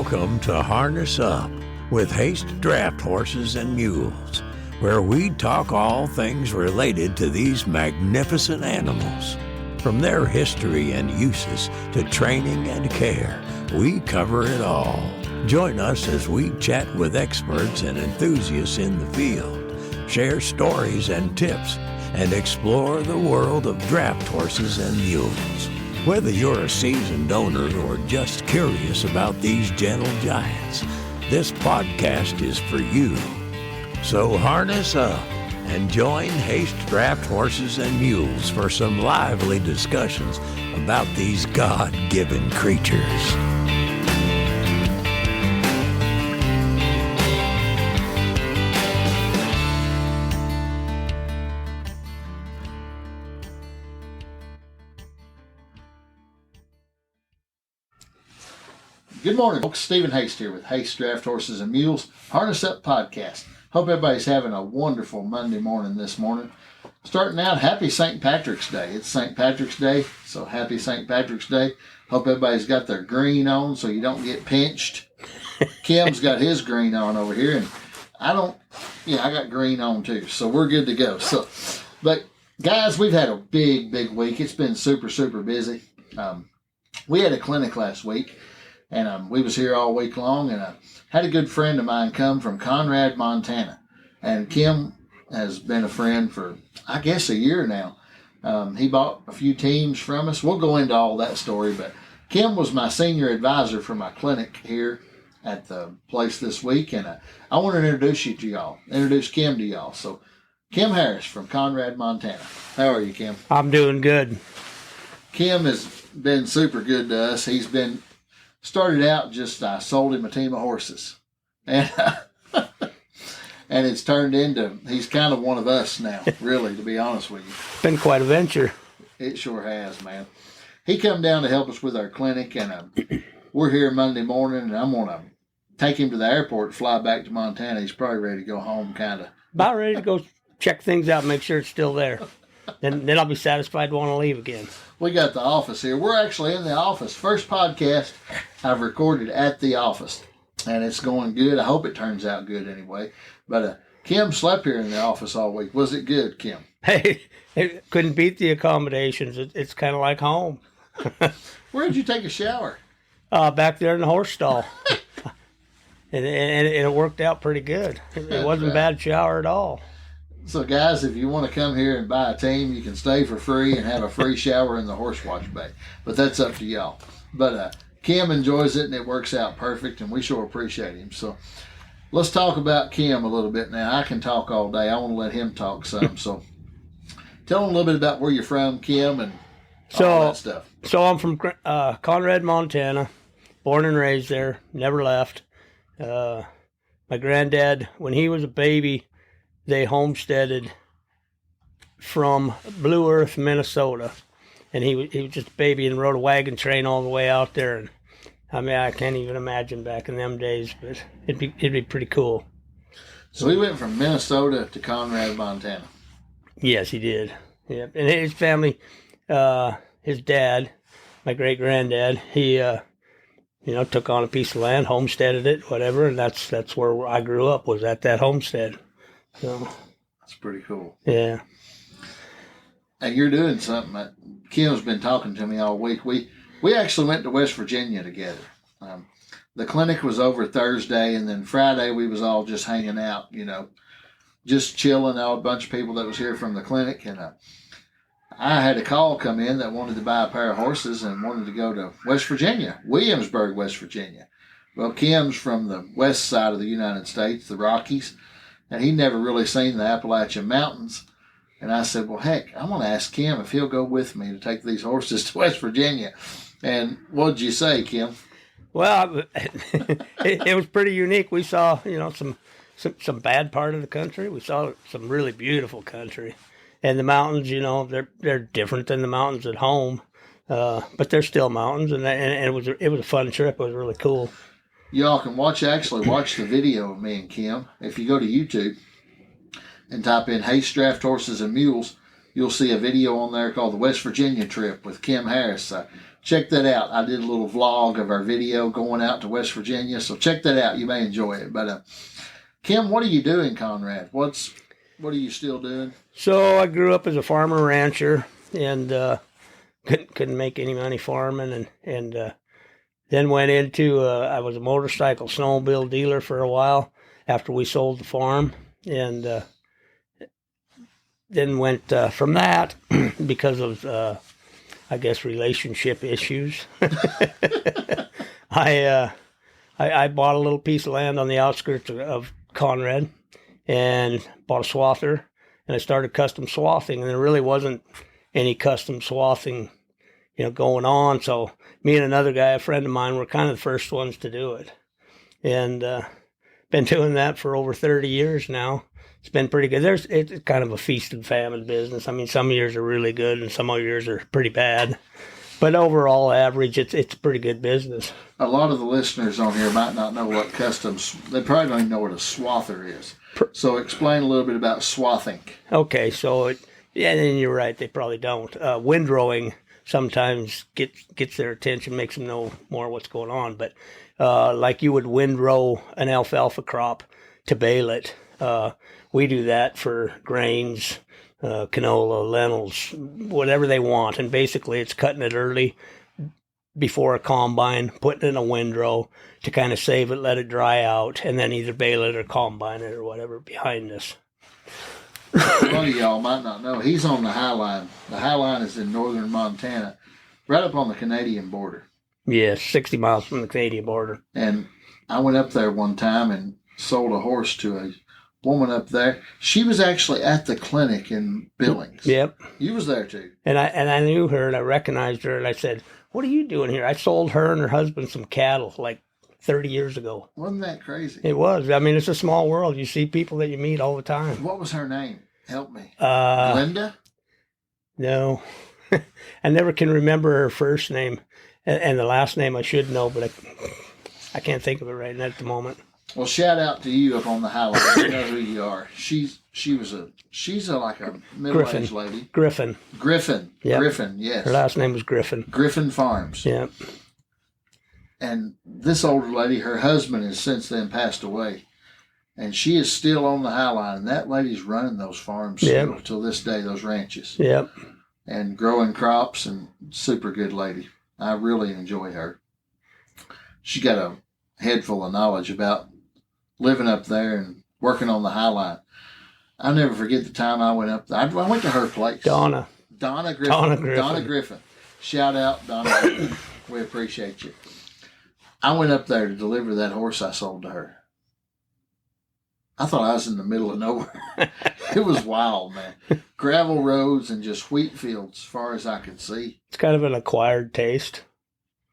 Welcome to Harness Up with Haste Draft Horses and Mules, where we talk all things related to these magnificent animals. From their history and uses to training and care, we cover it all. Join us as we chat with experts and enthusiasts in the field, share stories and tips, and explore the world of draft horses and mules. Whether you're a seasoned owner or just curious about these gentle giants, this podcast is for you. So harness up and join Haste Draft Horses and Mules for some lively discussions about these God-given creatures. Good morning, folks. Stephen Haste here with Haste Draft Horses and Mules, Harness Up Podcast. Hope everybody's having a wonderful Monday morning this morning. Starting out, happy St. Patrick's Day. It's St. Patrick's Day, so happy St. Patrick's Day. Hope everybody's got their green on so you don't get pinched. Kim's got his green on over here, and I got green on too, so we're good to go. But guys, we've had a big week. It's been super busy. We had a clinic last week. And we was here all week long, and I had a good friend of mine come from Conrad, Montana. And Kim has been a friend for, I guess, a year now. He bought a few teams from us. We'll go into all that story, but Kim was my senior advisor for my clinic here at the place this week, and I want to introduce Kim to y'all. So, Kim Harris from Conrad, Montana. How are you, Kim? I'm doing good. Kim has been super good to us. He's been... Started out just I sold him a team of horses, and and it's turned into he's kind of one of us now. Really, to be honest with you, been quite a venture. It sure has, man. He come down to help us with our clinic, and we're here Monday morning, and I'm gonna take him to the airport, fly back to Montana. He's probably ready to go home, kind of about ready to go check things out, make sure it's still there. Then I'll be satisfied to want to leave again. We got the office here. We're actually in the office. First podcast I've recorded at the office, and it's going good. I hope it turns out good anyway. But Kim slept here in the office all week. Was it good, Kim? Hey, it couldn't beat the accommodations. It's kind of like home. Where did you take a shower? Back there in the horse stall. and it worked out pretty good. It wasn't a bad shower at all. So, guys, if you want to come here and buy a team, you can stay for free and have a free shower in the horse wash bay. But that's up to y'all. But Kim enjoys it, and it works out perfect, and we sure appreciate him. So, let's talk about Kim a little bit now. I can talk all day. I want to let him talk some. So, tell him a little bit about where you're from, Kim, and all that stuff. So, I'm from Conrad, Montana, born and raised there, never left. My granddad, when he was a baby, they homesteaded from Blue Earth, Minnesota, and he was just a baby and rode a wagon train all the way out there. And I mean, I can't even imagine back in them days, but it'd be pretty cool. So he went from Minnesota to Conrad, Montana. Yes, he did. Yeah, and his family, his dad, my great granddad, he took on a piece of land, homesteaded it, whatever, and that's where I grew up, was at that homestead. So that's pretty cool. Yeah. And you're doing something. Kim's been talking to me all week. We actually went to West Virginia together. The clinic was over Thursday, and then Friday we was all just hanging out, just chilling. All a bunch of people that was here from the clinic, and I had a call come in that wanted to buy a pair of horses and wanted to go to West Virginia, Williamsburg, West Virginia. Well, Kim's from the west side of the United States, the Rockies. And he'd never really seen the Appalachian Mountains. And I said, well, heck, I'm going to ask Kim if he'll go with me to take these horses to West Virginia. And what did you say, Kim? Well, it was pretty unique. We saw, some bad part of the country. We saw some really beautiful country. And the mountains, they're different than the mountains at home. But they're still mountains. And it was a fun trip. It was really cool. Y'all can watch the video of me and Kim. If you go to YouTube and type in Haste Draft Horses and Mules, you'll see a video on there called the West Virginia trip with Kim Harris. check that out. I did a little vlog of our video going out to West Virginia, so check that out. You may enjoy it. But Kim, what are you doing, Conrad? What are you still doing? So I grew up as a farmer rancher and couldn't make any money farming, and then went into I was a motorcycle snowmobile dealer for a while after we sold the farm, and then went from that because of I guess relationship issues. I bought a little piece of land on the outskirts of Conrad and bought a swather, and I started custom swathing, and there really wasn't any custom swathing, going on. So me and another guy, a friend of mine, were kind of the first ones to do it, and been doing that for over 30 years now. It's been pretty good. It's kind of a feast and famine business. I mean, some years are really good and some years are pretty bad. But overall average, it's a pretty good business. A lot of the listeners on here might not know what they probably don't even know what a swather is. So explain a little bit about swathing. Okay, so, and you're right, they probably don't. Windrowing sometimes gets their attention, makes them know more what's going on. But like you would windrow an alfalfa crop to bale it. We do that for grains, canola, lentils, whatever they want. And basically it's cutting it early before a combine, putting it in a windrow to kind of save it, let it dry out, and then either bale it or combine it or whatever behind us. A lot of y'all might not know, he's on the High Line. The High Line is in northern Montana, right up on the Canadian border. Yes, 60 miles from the Canadian border. And I went up there one time and sold a horse to a woman up there. She was actually at the clinic in Billings. Yep. You was there too. And I knew her and I recognized her and I said, "What are you doing here?" I sold her and her husband some cattle like 30 years ago. Wasn't that crazy? It was. I mean, it's a small world. You see people that you meet all the time. What was her name? Help me. Linda? No. I never can remember her first name. And the last name I should know, but I can't think of it right now at the moment. Well, shout out to you up on the High Line. You know who you are. She's like a middle-aged lady. Griffin. Yep. Griffin, yes. Her last name was Griffin. Griffin Farms. Yep. And this older lady, her husband has since then passed away. And she is still on the High Line. And that lady's running those farms still till this day, those ranches. Yep. And growing crops, and super good lady. I really enjoy her. She got a head full of knowledge about living up there and working on the High Line. I'll never forget the time I went up there. I went to her place. Donna Griffin. Donna Griffin. Shout out, Donna Griffin. We appreciate you. I went up there to deliver that horse I sold to her. I thought I was in the middle of nowhere. It was wild, man. Gravel roads and just wheat fields as far as I could see. It's kind of an acquired taste.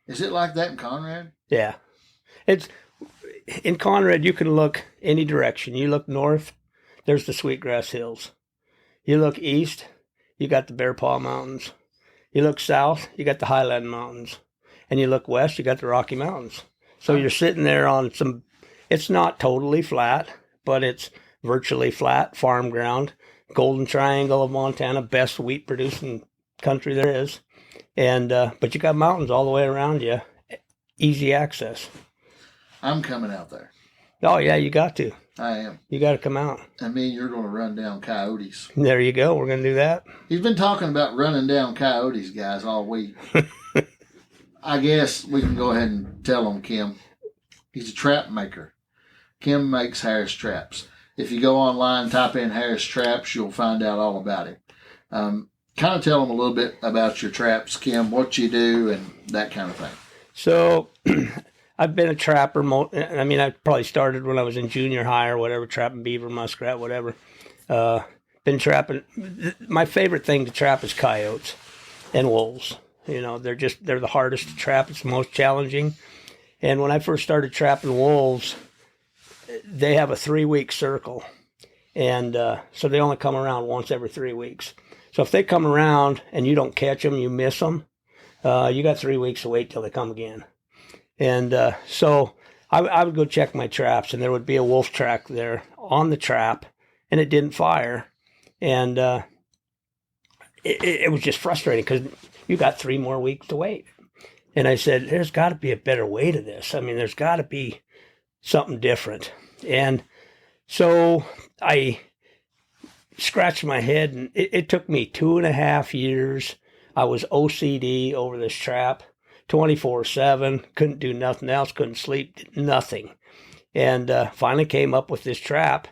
Is it like that in Conrad? Yeah. In Conrad, you can look any direction. You look north, there's the Sweetgrass Hills. You look east, you got the Bear Paw Mountains. You look south, you got the Highland Mountains. And you look west, you got the Rocky Mountains. So you're sitting there on it's not totally flat, but it's virtually flat farm ground. Golden Triangle of Montana, best wheat producing country there is. And but you got mountains all the way around you. Easy access. I'm coming out there. Oh, yeah, you got to. I am. You got to come out. And me and you're going to run down coyotes. There you go. We're going to do that. He's been talking about running down coyotes, guys, all week. I guess we can go ahead and tell him, Kim. He's a trap maker. Kim makes Harris traps. If you go online, type in Harris traps, you'll find out all about it. Kind of tell them a little bit about your traps, Kim, what you do, and that kind of thing. So I've been a trapper. I probably started when I was in junior high or whatever, trapping beaver, muskrat, whatever. Been trapping. My favorite thing to trap is coyotes and wolves. They're the hardest to trap. It's the most challenging. And when I first started trapping wolves, they have a 3-week circle. And so they only come around once every 3 weeks. So if they come around and you don't catch them, you miss them, you got 3 weeks to wait till they come again. And so I would go check my traps, and there would be a wolf track there on the trap, and it didn't fire. And it was just frustrating because you got 3 more weeks to wait. And I said, there's got to be a better way to this. I mean, there's got to be something different. And so I scratched my head, and it took me 2.5 years. I was OCD over this trap, 24/7, couldn't do nothing else, couldn't sleep, nothing. And finally came up with this trap.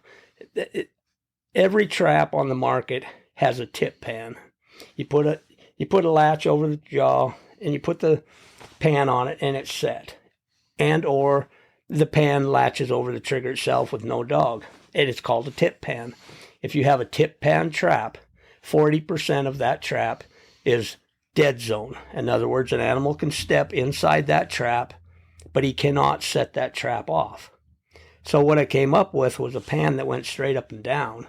Every trap on the market has a tip pan. You put a latch over the jaw, and you put the pan on it, and it's set. And or the pan latches over the trigger itself with no dog. And it's called a tip pan. If you have a tip pan trap, 40% of that trap is dead zone. In other words, an animal can step inside that trap, but he cannot set that trap off. So what I came up with was a pan that went straight up and down.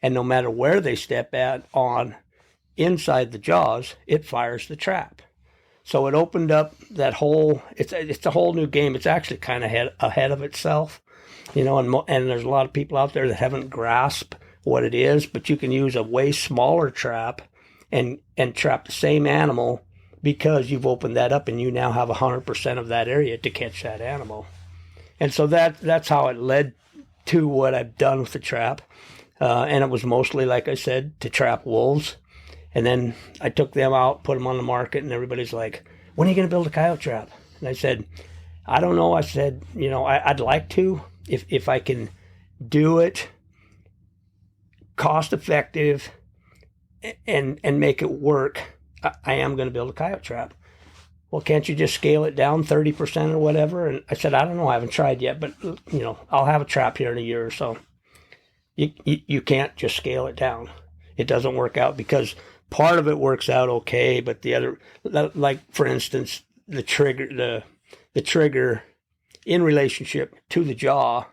And no matter where they step on inside the jaws, it fires the trap. So it opened up that whole, it's a whole new game. It's actually kind of ahead of itself, and there's a lot of people out there that haven't grasped what it is, but you can use a way smaller trap and trap the same animal because you've opened that up and you now have 100% of that area to catch that animal. And so that's how it led to what I've done with the trap. And it was mostly, like I said, to trap wolves. And then I took them out, put them on the market, and everybody's like, when are you going to build a coyote trap? And I said, I don't know. I said, I'd like to, if I can do it cost effective and make it work, I am going to build a coyote trap. Well, can't you just scale it down 30% or whatever? And I said, I don't know. I haven't tried yet, but, I'll have a trap here in a year or so. You can't just scale it down. It doesn't work out because part of it works out okay, but the other, like for instance, the trigger in relationship to the jaw,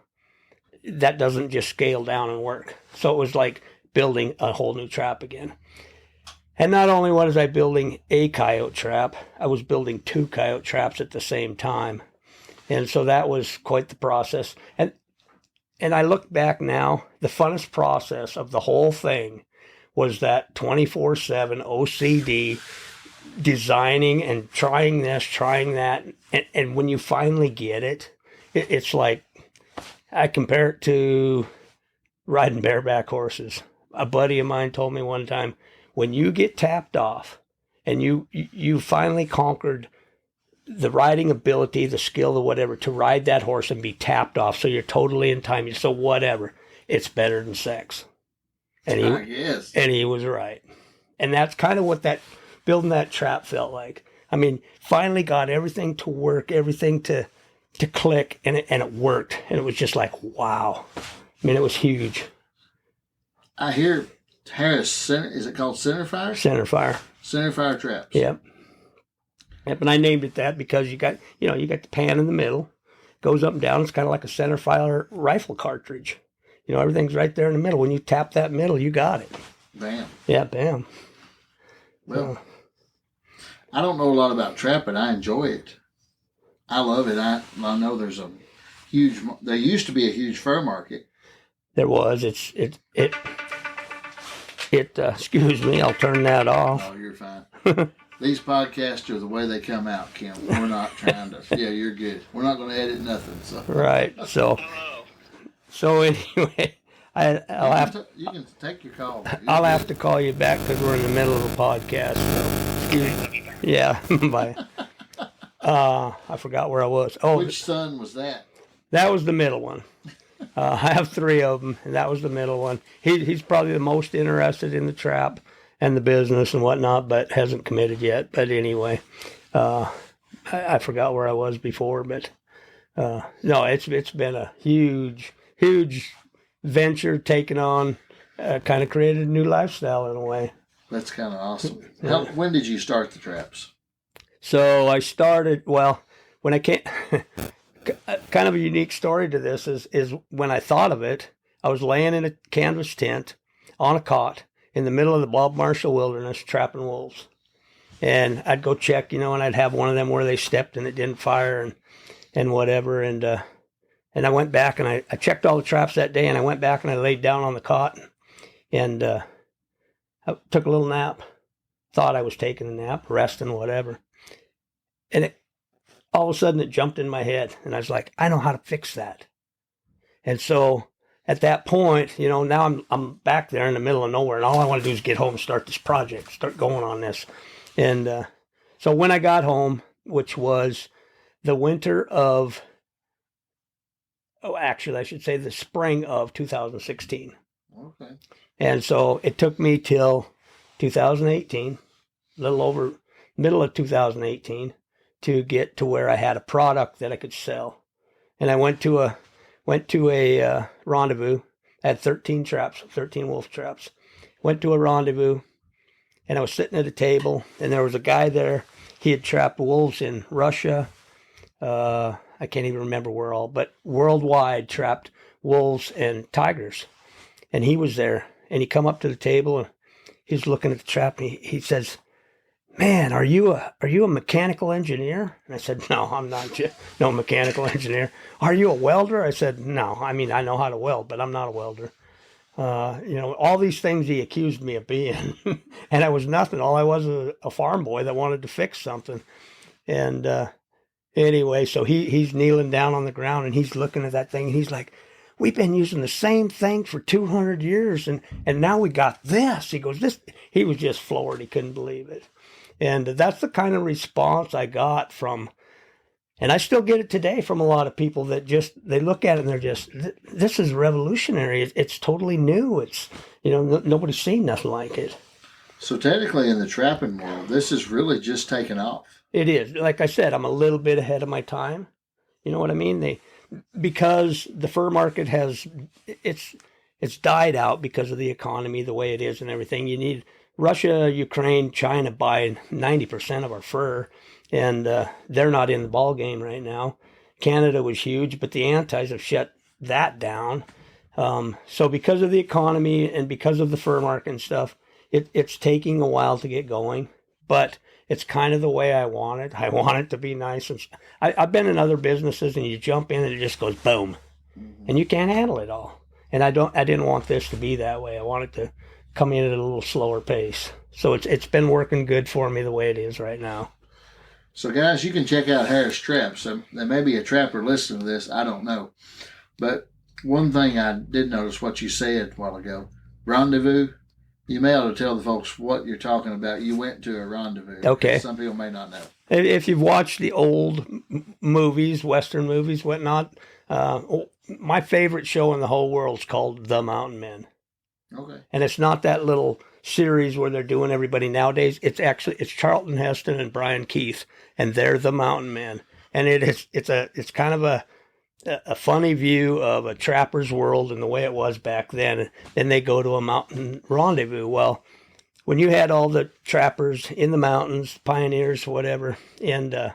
that doesn't just scale down and work. So it was like building a whole new trap again. And not only was I building a coyote trap, I was building 2 coyote traps at the same time. And so that was quite the process. And I look back now, the funnest process of the whole thing was that 24/7 OCD, designing and trying this, trying that. And when you finally get it, it's like, I compare it to riding bareback horses. A buddy of mine told me one time, when you get tapped off and you finally conquered the riding ability, the skill, or whatever, to ride that horse and be tapped off, so you're totally in time, so whatever, it's better than sex. And he was right. And that's kind of what building that trap felt like. I mean, finally got everything to work, everything to click, and it worked. And it was just like, wow. I mean, it was huge. I hear Harris, is it called Centerfire? Centerfire. Centerfire Traps. Yep. Yep, and I named it that because you got the pan in the middle, goes up and down. It's kind of like a Centerfire rifle cartridge. Everything's right there in the middle. When you tap that middle, you got it. Bam. Yeah, bam. Well, I don't know a lot about trap, but I enjoy it. I love it. I know there used to be a huge fur market. There was. It excuse me, I'll turn that off. Oh, you're fine. These podcasts are the way they come out, Kim. We're not trying to. Yeah, you're good. We're not going to edit nothing. So. Right. So anyway, I'll have to. You can take your call. I'll have to call you back because we're in the middle of a podcast. So, excuse me. Yeah. Bye. I forgot where I was. Oh, which son was that? That was the middle one. I have 3 of them, and that was the middle one. He's probably the most interested in the trap and the business and whatnot, but hasn't committed yet. But anyway, I forgot where I was before, but no, it's been a huge venture taken on, kind of created a new lifestyle in a way. That's kind of awesome. When did you start the traps? So I started, when I came, kind of a unique story to this is when I thought of it, I was laying in a canvas tent on a cot in the middle of the Bob Marshall Wilderness trapping wolves. And I'd go check, and I'd have one of them where they stepped and it didn't fire and whatever. And I went back and I checked all the traps that day, and I went back and I laid down on the cot and I took a little nap. Thought I was taking a nap, resting, whatever. And all of a sudden it jumped in my head, and I was like, I know how to fix that. And so at that point, now I'm back there in the middle of nowhere, and all I want to do is get home and start this project, start going on this. And so when I got home, which was the winter of, actually I should say the spring of 2016. Okay. And so it took me till 2018, a little over middle of 2018, to get to where I had a product that I could sell. And I went to a rendezvous. I had 13 wolf traps. Went to a rendezvous, and I was sitting at a table, and there was a guy there. He had trapped wolves in Russia. I can't even remember where all, but worldwide trapped wolves and tigers. And he was there, and he come up to the table, and he's looking at the trap, and he says, "Man, are you a mechanical engineer?" And I said, "No, I'm not. No mechanical engineer." "Are you a welder?" I said, "No. I mean, I know how to weld, but I'm not a welder." All these things he accused me of being, and I was nothing. All I was a farm boy that wanted to fix something. And anyway, so he's kneeling down on the ground, and he's looking at that thing, and he's like, "We've been using the same thing for 200 years, and now we got this." He goes, "This." He was just floored. He couldn't believe it. And that's the kind of response I got from, and I still get it today from a lot of people that they look at it and they're just, this is revolutionary. It's totally new. It's, nobody's seen nothing like it. So technically in the trapping world, this is really just taken off. It is. Like I said, I'm a little bit ahead of my time. You know what I mean? Because the fur market it's died out because of the economy, the way it is and everything. You need Russia, Ukraine, China buy 90% of our fur, and they're not in the ball game right now. Canada was huge, but the antis have shut that down. So because of the economy and because of the fur market and stuff, it's taking a while to get going, but it's kind of the way I want it. I want it to be nice. And I've been in other businesses, and you jump in and it just goes boom, and you can't handle it all. And I didn't want this to be that way. I wanted to come in at a little slower pace. So it's been working good for me the way it is right now. So guys, you can check out Harris Traps. So there may be a trapper listening to this. I don't know. But one thing I did notice what you said a while ago, rendezvous, you may ought to tell the folks what you're talking about. You went to a rendezvous. Okay. Some people may not know. If you've watched the old movies, Western movies, whatnot, my favorite show in the whole world is called The Mountain Men. Okay. And it's not that little series where they're doing everybody nowadays. It's Charlton Heston and Brian Keith, and they're the Mountain Men. And it's kind of a funny view of a trapper's world and the way it was back then. And then they go to a mountain rendezvous. Well, when you had all the trappers in the mountains, pioneers, whatever, and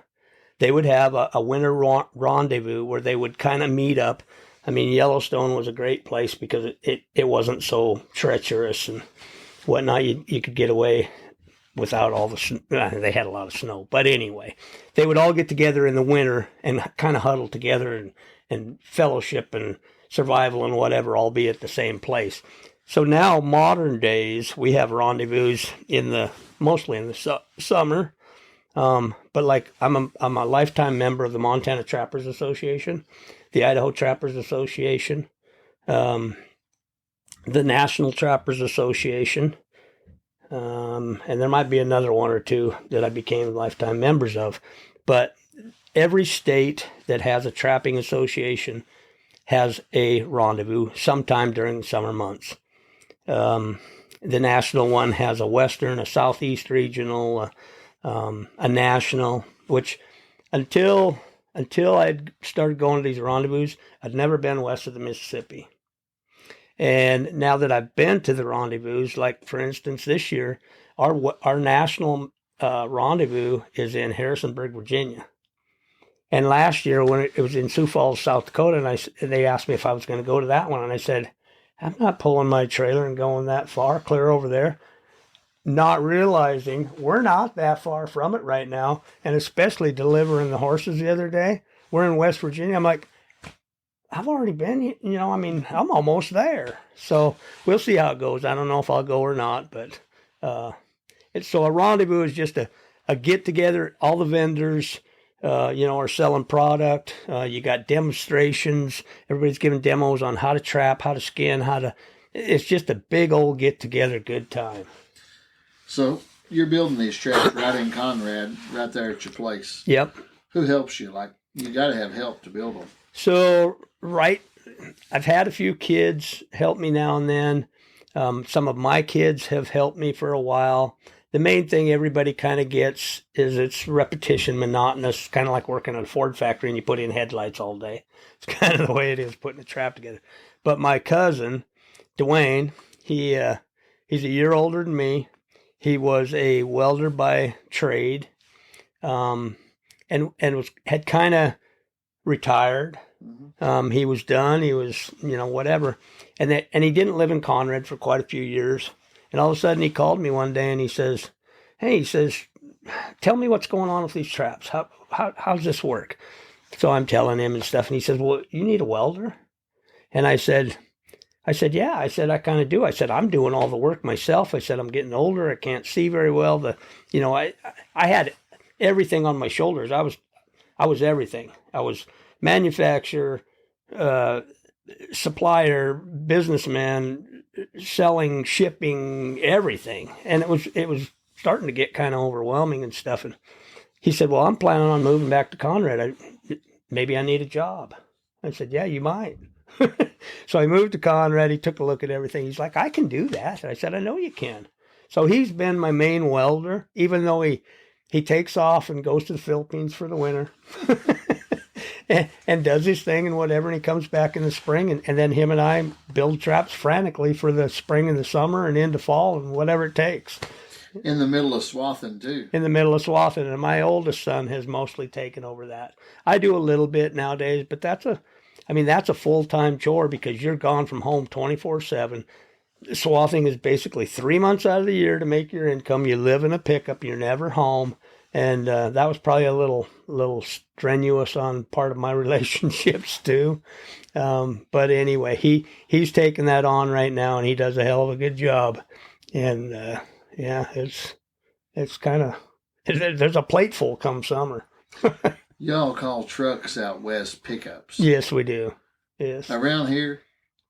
they would have a winter rendezvous where they would kind of meet up. I mean, Yellowstone was a great place because it wasn't so treacherous and whatnot. You could get away without all the snow. They had a lot of snow. But anyway, they would all get together in the winter and kind of huddle together and fellowship and survival and whatever, all be at the same place. So now, modern days, we have rendezvous mostly in the summer. But like I'm a lifetime member of the Montana Trappers Association, the Idaho Trappers Association, the National Trappers Association, and there might be another one or two that I became lifetime members of. But every state that has a trapping association has a rendezvous sometime during the summer months. The national one has a western, a southeast regional, a national, which until I'd started going to these rendezvous, I'd never been west of the Mississippi. And now that I've been to the rendezvous, like for instance this year, our national rendezvous is in Harrisonburg, Virginia. And last year when it was in Sioux Falls, South Dakota, and they asked me if I was going to go to that one, and I said, I'm not pulling my trailer and going that far, clear over there. Not realizing we're not that far from it right now, and especially delivering the horses the other day. We're in West Virginia. I'm like, I've already been, I'm almost there. So we'll see how it goes. I don't know if I'll go or not, but so a rendezvous is just a get together, all the vendors, are selling product. You got demonstrations. Everybody's giving demos on how to trap, how to skin, it's just a big old get together, good time. So you're building these traps right in Conrad, right there at your place. Yep. Who helps you? Like, you got to have help to build them. So, I've had a few kids help me now and then. Some of my kids have helped me for a while. The main thing everybody kind of gets is it's repetition, monotonous, kind of like working at a Ford factory and you put in headlights all day. It's kind of the way it is putting a trap together. But my cousin, Dwayne, he's a year older than me. He was a welder by trade, and had kind of retired. Mm-hmm. He was done. He was, whatever. And he didn't live in Conrad for quite a few years. And all of a sudden he called me one day and he says, "Hey," he says, "tell me what's going on with these traps. How's this work?" So I'm telling him and stuff. And he says, "Well, you need a welder?" And I said, "Yeah." I said, "I kind of do." I said, "I'm doing all the work myself." I said, "I'm getting older. I can't see very well. I had everything on my shoulders. I was everything. I was manufacturer, supplier, businessman, selling, shipping, everything." And it was starting to get kind of overwhelming and stuff. And he said, "Well, I'm planning on moving back to Conrad. Maybe I need a job." I said, "Yeah, you might." So I moved to Conrad. He took a look at everything. He's like, "I can do that." I said, "I know you can." So he's been my main welder, even though he takes off and goes to the Philippines for the winter. And does his thing and whatever, and he comes back in the spring, and then him and I build traps frantically for the spring and the summer and into fall and whatever it takes. In the middle of swathing, too. In the middle of swathing, and my oldest son has mostly taken over that. I do a little bit nowadays, but that's a full-time chore because you're gone from home 24/7. Swathing is basically 3 months out of the year to make your income. You live in a pickup, you're never home. And that was probably a little strenuous on part of my relationships too. But anyway, he's taking that on right now, and he does a hell of a good job. And it's kind of, there's a plateful come summer. Y'all call trucks out west pickups. Yes, we do. Yes. Around here,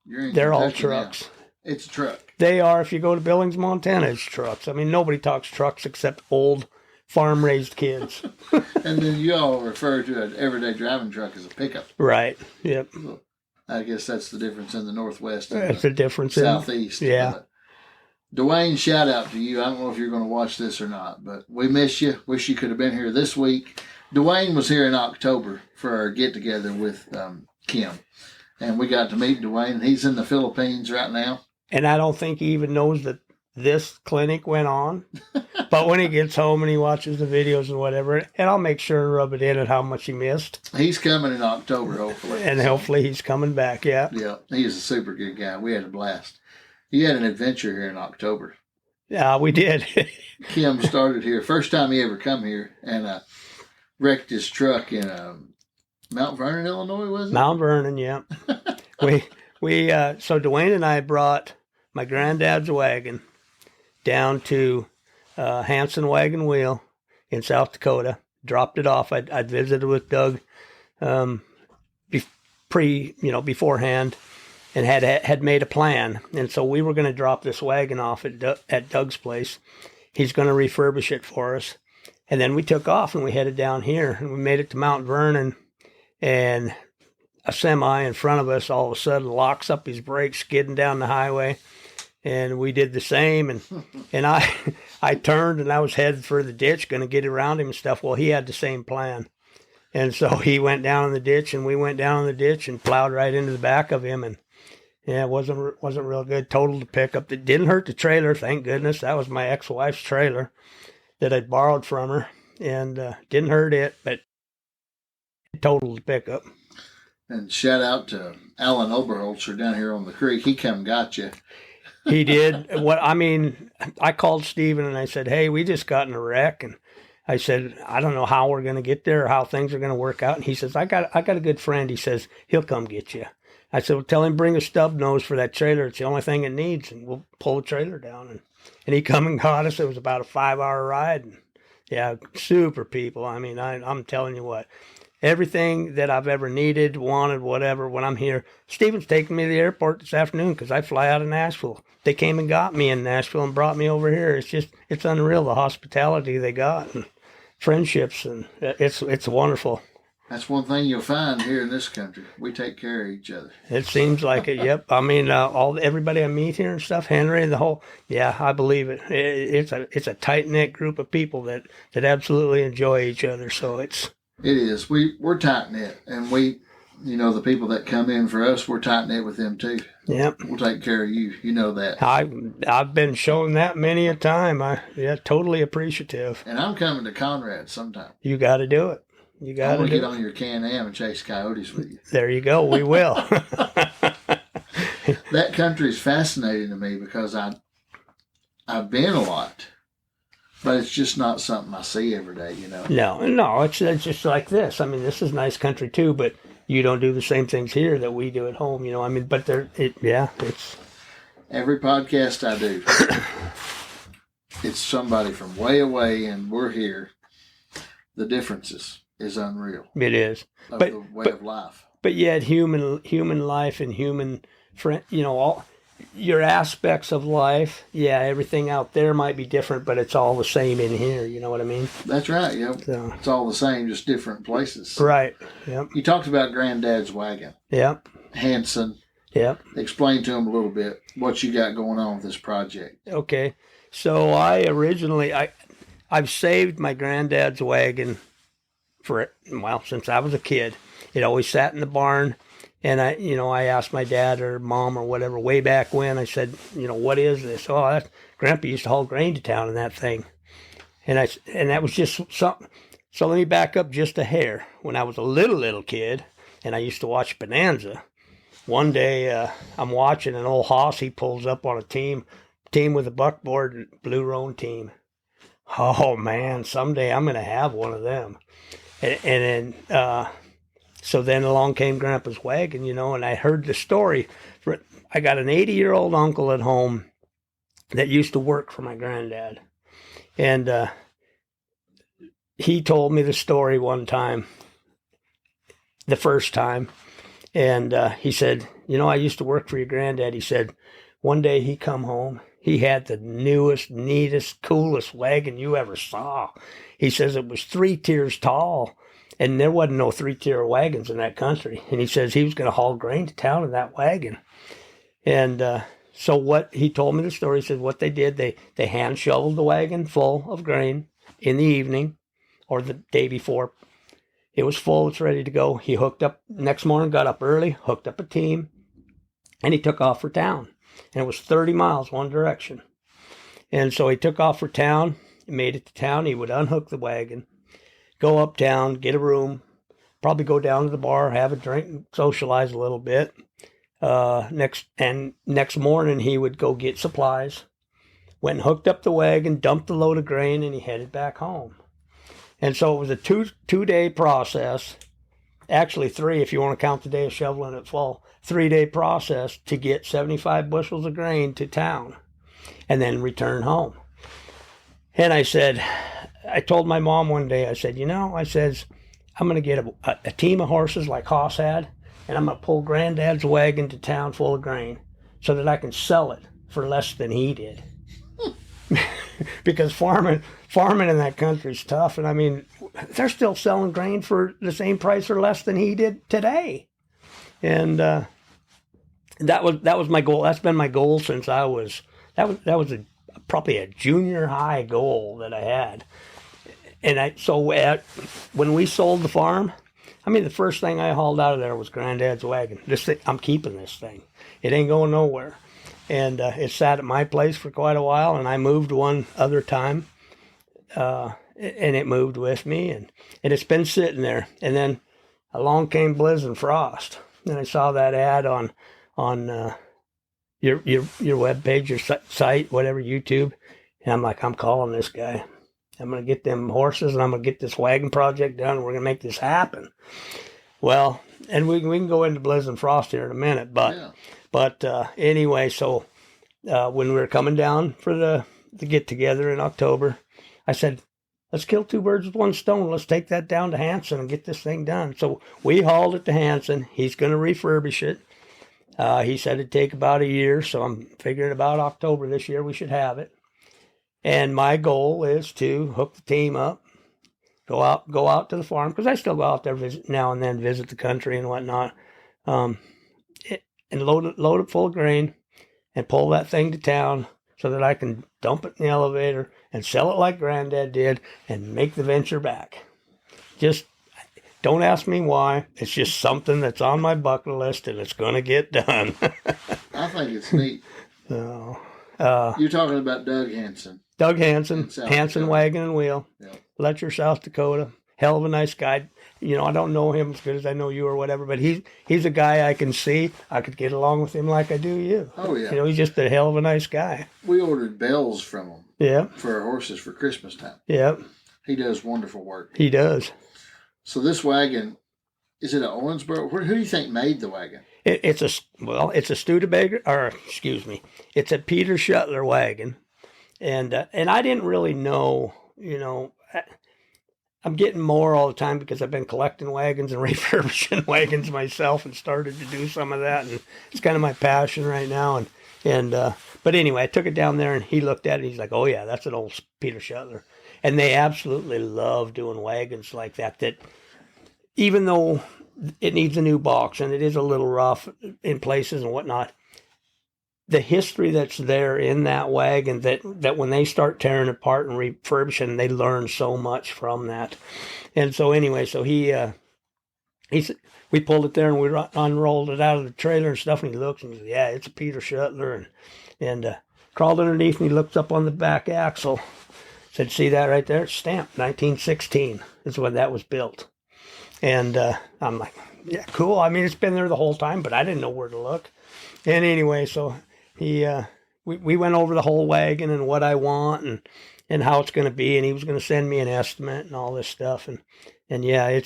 you're in They're Kentucky all trucks. Now. It's a truck. They are. If you go to Billings, Montana, it's trucks. I mean, nobody talks trucks except old farm-raised kids. And then you all refer to an everyday driving truck as a pickup. Right. Yep. So I guess that's the difference in the Northwest and that's the difference Southeast. Yeah. But Dwayne, shout out to you. I don't know if you're going to watch this or not, but we miss you. Wish you could have been here this week. Dwayne was here in October for our get-together with Kim. And we got to meet Dwayne. He's in the Philippines right now. And I don't think he even knows that this clinic went on. But when he gets home and he watches the videos and whatever, and I'll make sure and rub it in at how much he missed. He's coming in October, hopefully. And hopefully he's coming back, yeah. Yeah, he's a super good guy. We had a blast. He had an adventure here in October. Yeah, we did. Kim started here. First time he ever come here, and wrecked his truck in Mount Vernon, Illinois, was it? Mount Vernon, yeah. So Dwayne and I brought my granddad's wagon down to Hansen Wagon Wheel in South Dakota. Dropped it off. I'd visited with Doug beforehand, and had made a plan. And so we were going to drop this wagon off at Doug's place. He's going to refurbish it for us. And then we took off and we headed down here, and we made it to Mount Vernon, and a semi in front of us all of a sudden locks up his brakes, skidding down the highway. And we did the same, and I turned and I was headed for the ditch, going to get around him and stuff. Well, he had the same plan. And so he went down in the ditch, and we went down in the ditch and plowed right into the back of him. And yeah, it wasn't real good. Totaled the pickup. It didn't hurt the trailer, thank goodness. That was my ex-wife's trailer that I'd borrowed from her, and didn't hurt it, but it totaled the pickup. And shout out to Alan Oberholzer down here on the creek. He come got you. He did. I called Steven and I said, "Hey, we just got in a wreck." And I said, "I don't know how we're going to get there or how things are going to work out." And he says, I got a good friend. He says, "He'll come get you." I said, "Well, tell him bring a stub nose for that trailer. It's the only thing it needs, and we'll pull the trailer down." And he come and got us. It was about a 5-hour ride. And Yeah, super people. I mean, I'm telling you what, everything that I've ever needed, wanted, whatever, when I'm here. Steven's taking me to the airport this afternoon because I fly out of Nashville. They came and got me in Nashville and brought me over here. It's unreal, the hospitality they got and friendships, and it's wonderful. That's one thing you'll find here in this country. We take care of each other. It seems like it. Yep. I mean, everybody I meet here and stuff, Henry and the whole. Yeah, I believe it. It's a tight knit group of people that absolutely enjoy each other. So it is. We're tight knit, and the people that come in for us, we're tight knit with them too. Yep. We'll take care of you. You know that. I've been shown that many a time. Totally appreciative. And I'm coming to Conrad sometime. You got to do it. You got to get on your Can-Am and chase coyotes with you. There you go. We will. That country is fascinating to me because I've been a lot, but it's just not something I see every day. No, it's just like this. I mean, this is nice country too, but you don't do the same things here that we do at home. I mean, but it's every podcast I do. It's somebody from way away, and we're here. The differences is unreal. It is. The way of life. But yet human life and human friend, all your aspects of life, everything out there might be different, but it's all the same in here, you know what I mean? That's right, yep. So, it's all the same, just different places. Right, yep. You talked about Granddad's Wagon. Yep. Hansen. Yep. Explain to him a little bit what you got going on with this project. Okay. So I've saved my granddad's wagon since I was a kid. It always sat in the barn, and I asked my dad or mom or whatever way back when. I said, what is this? Oh, Grandpa used to haul grain to town in that thing, and that was just something. So let me back up just a hair. When I was a little kid, and I used to watch Bonanza. One day I'm watching an old hoss. He pulls up on a team with a buckboard, blue Roan team. Oh man, someday I'm gonna have one of them. And then, so then along came Grandpa's wagon, and I heard the story. I got an 80-year-old uncle at home that used to work for my granddad. And he told me the story one time, the first time. And he said, I used to work for your granddad. He said, one day he come home. He had the newest, neatest, coolest wagon you ever saw. He says it was 3 tiers tall, and there wasn't no 3-tier wagons in that country. And he says he was going to haul grain to town in that wagon. And so what he told me the story, he said what they did, they hand shoveled the wagon full of grain in the evening or the day before. It was full, it's ready to go. He hooked up, next morning, got up early, hooked up a team, and he took off for town. And it was 30 miles one direction. And so he took off for town, made it to town. He would unhook the wagon, go uptown, get a room, probably go down to the bar, have a drink, and socialize a little bit. Next morning, he would go get supplies, went and hooked up the wagon, dumped the load of grain, and he headed back home. And so it was a two-day process. Actually 3 if you want to count the day of shoveling it full. 3-day process to get 75 bushels of grain to town and then return home. And I told my mom one day, I said, I'm going to get a team of horses like Hoss had, and I'm going to pull Granddad's wagon to town full of grain so that I can sell it for less than he did. Because farming in that country is tough. And I mean, they're still selling grain for the same price or less than he did today. And that was my goal. That's been my goal since that was probably a junior high goal that I had. And when we sold the farm, the first thing I hauled out of there was Granddad's wagon. This thing, I'm keeping this thing. It ain't going nowhere. And it sat at my place for quite a while, and I moved one other time, and it moved with me, and it's been sitting there. And then along came Blizz and Frost, and I saw that ad on your webpage, your site, whatever, YouTube, and I'm like, I'm calling this guy. I'm going to get them horses, and I'm going to get this wagon project done, and we're going to make this happen. Well, and we can go into Blizz and Frost here in a minute, but... Yeah. But anyway, so when we were coming down for the get-together in October, I said, let's kill two birds with one stone. Let's take that down to Hansen and get this thing done. So we hauled it to Hansen. He's going to refurbish it. He said it'd take about a year, so I'm figuring about October this year we should have it. And my goal is to hook the team up, go out to the farm, because I still go out there now and then, visit the country and whatnot, and load it full of grain and pull that thing to town so that I can dump it in the elevator and sell it like Granddad did and make the venture back. Just don't ask me why. It's just something that's on my bucket list, and it's going to get done. I think it's neat. So, you're talking about Doug Hansen. Doug Hansen, Hansen Wagon and Wheel, Yep. Letcher, South Dakota. Hell of a nice guy. You know, I don't know him as good as I know you or whatever, but he's a guy I can see. I could get along with him like I do you. Oh, yeah. You know, he's just a hell of a nice guy. We ordered bells from him. Yeah. For our horses for Christmas time. Yeah. He does wonderful work. He does. So this wagon, is it an Owensboro? Who do you think made the wagon? It's a Studebaker, or excuse me, it's a Peter Shuttler wagon. And I didn't really know, you know, I'm getting more all the time because I've been collecting wagons and refurbishing wagons myself and started to do some of that. And it's kind of my passion right now. But anyway, I took it down there and he looked at it. And he's like, oh, yeah, that's an old Peter Shuttler. And they absolutely love doing wagons like that even though it needs a new box and it is a little rough in places and whatnot, the history that's there in that wagon, that when they start tearing it apart and refurbishing, they learn so much from that. And so anyway, so we pulled it there and we unrolled it out of the trailer and stuff, and he looks and he said, yeah, it's a Peter Shuttler, and crawled underneath and he looked up on the back axle, said, see that right there? It's stamped 1916 is when that was built. And I'm like, yeah, cool. I mean, it's been there the whole time, but I didn't know where to look. And anyway, so we went over the whole wagon and what I want and how it's going to be, and he was going to send me an estimate and all this stuff. And yeah,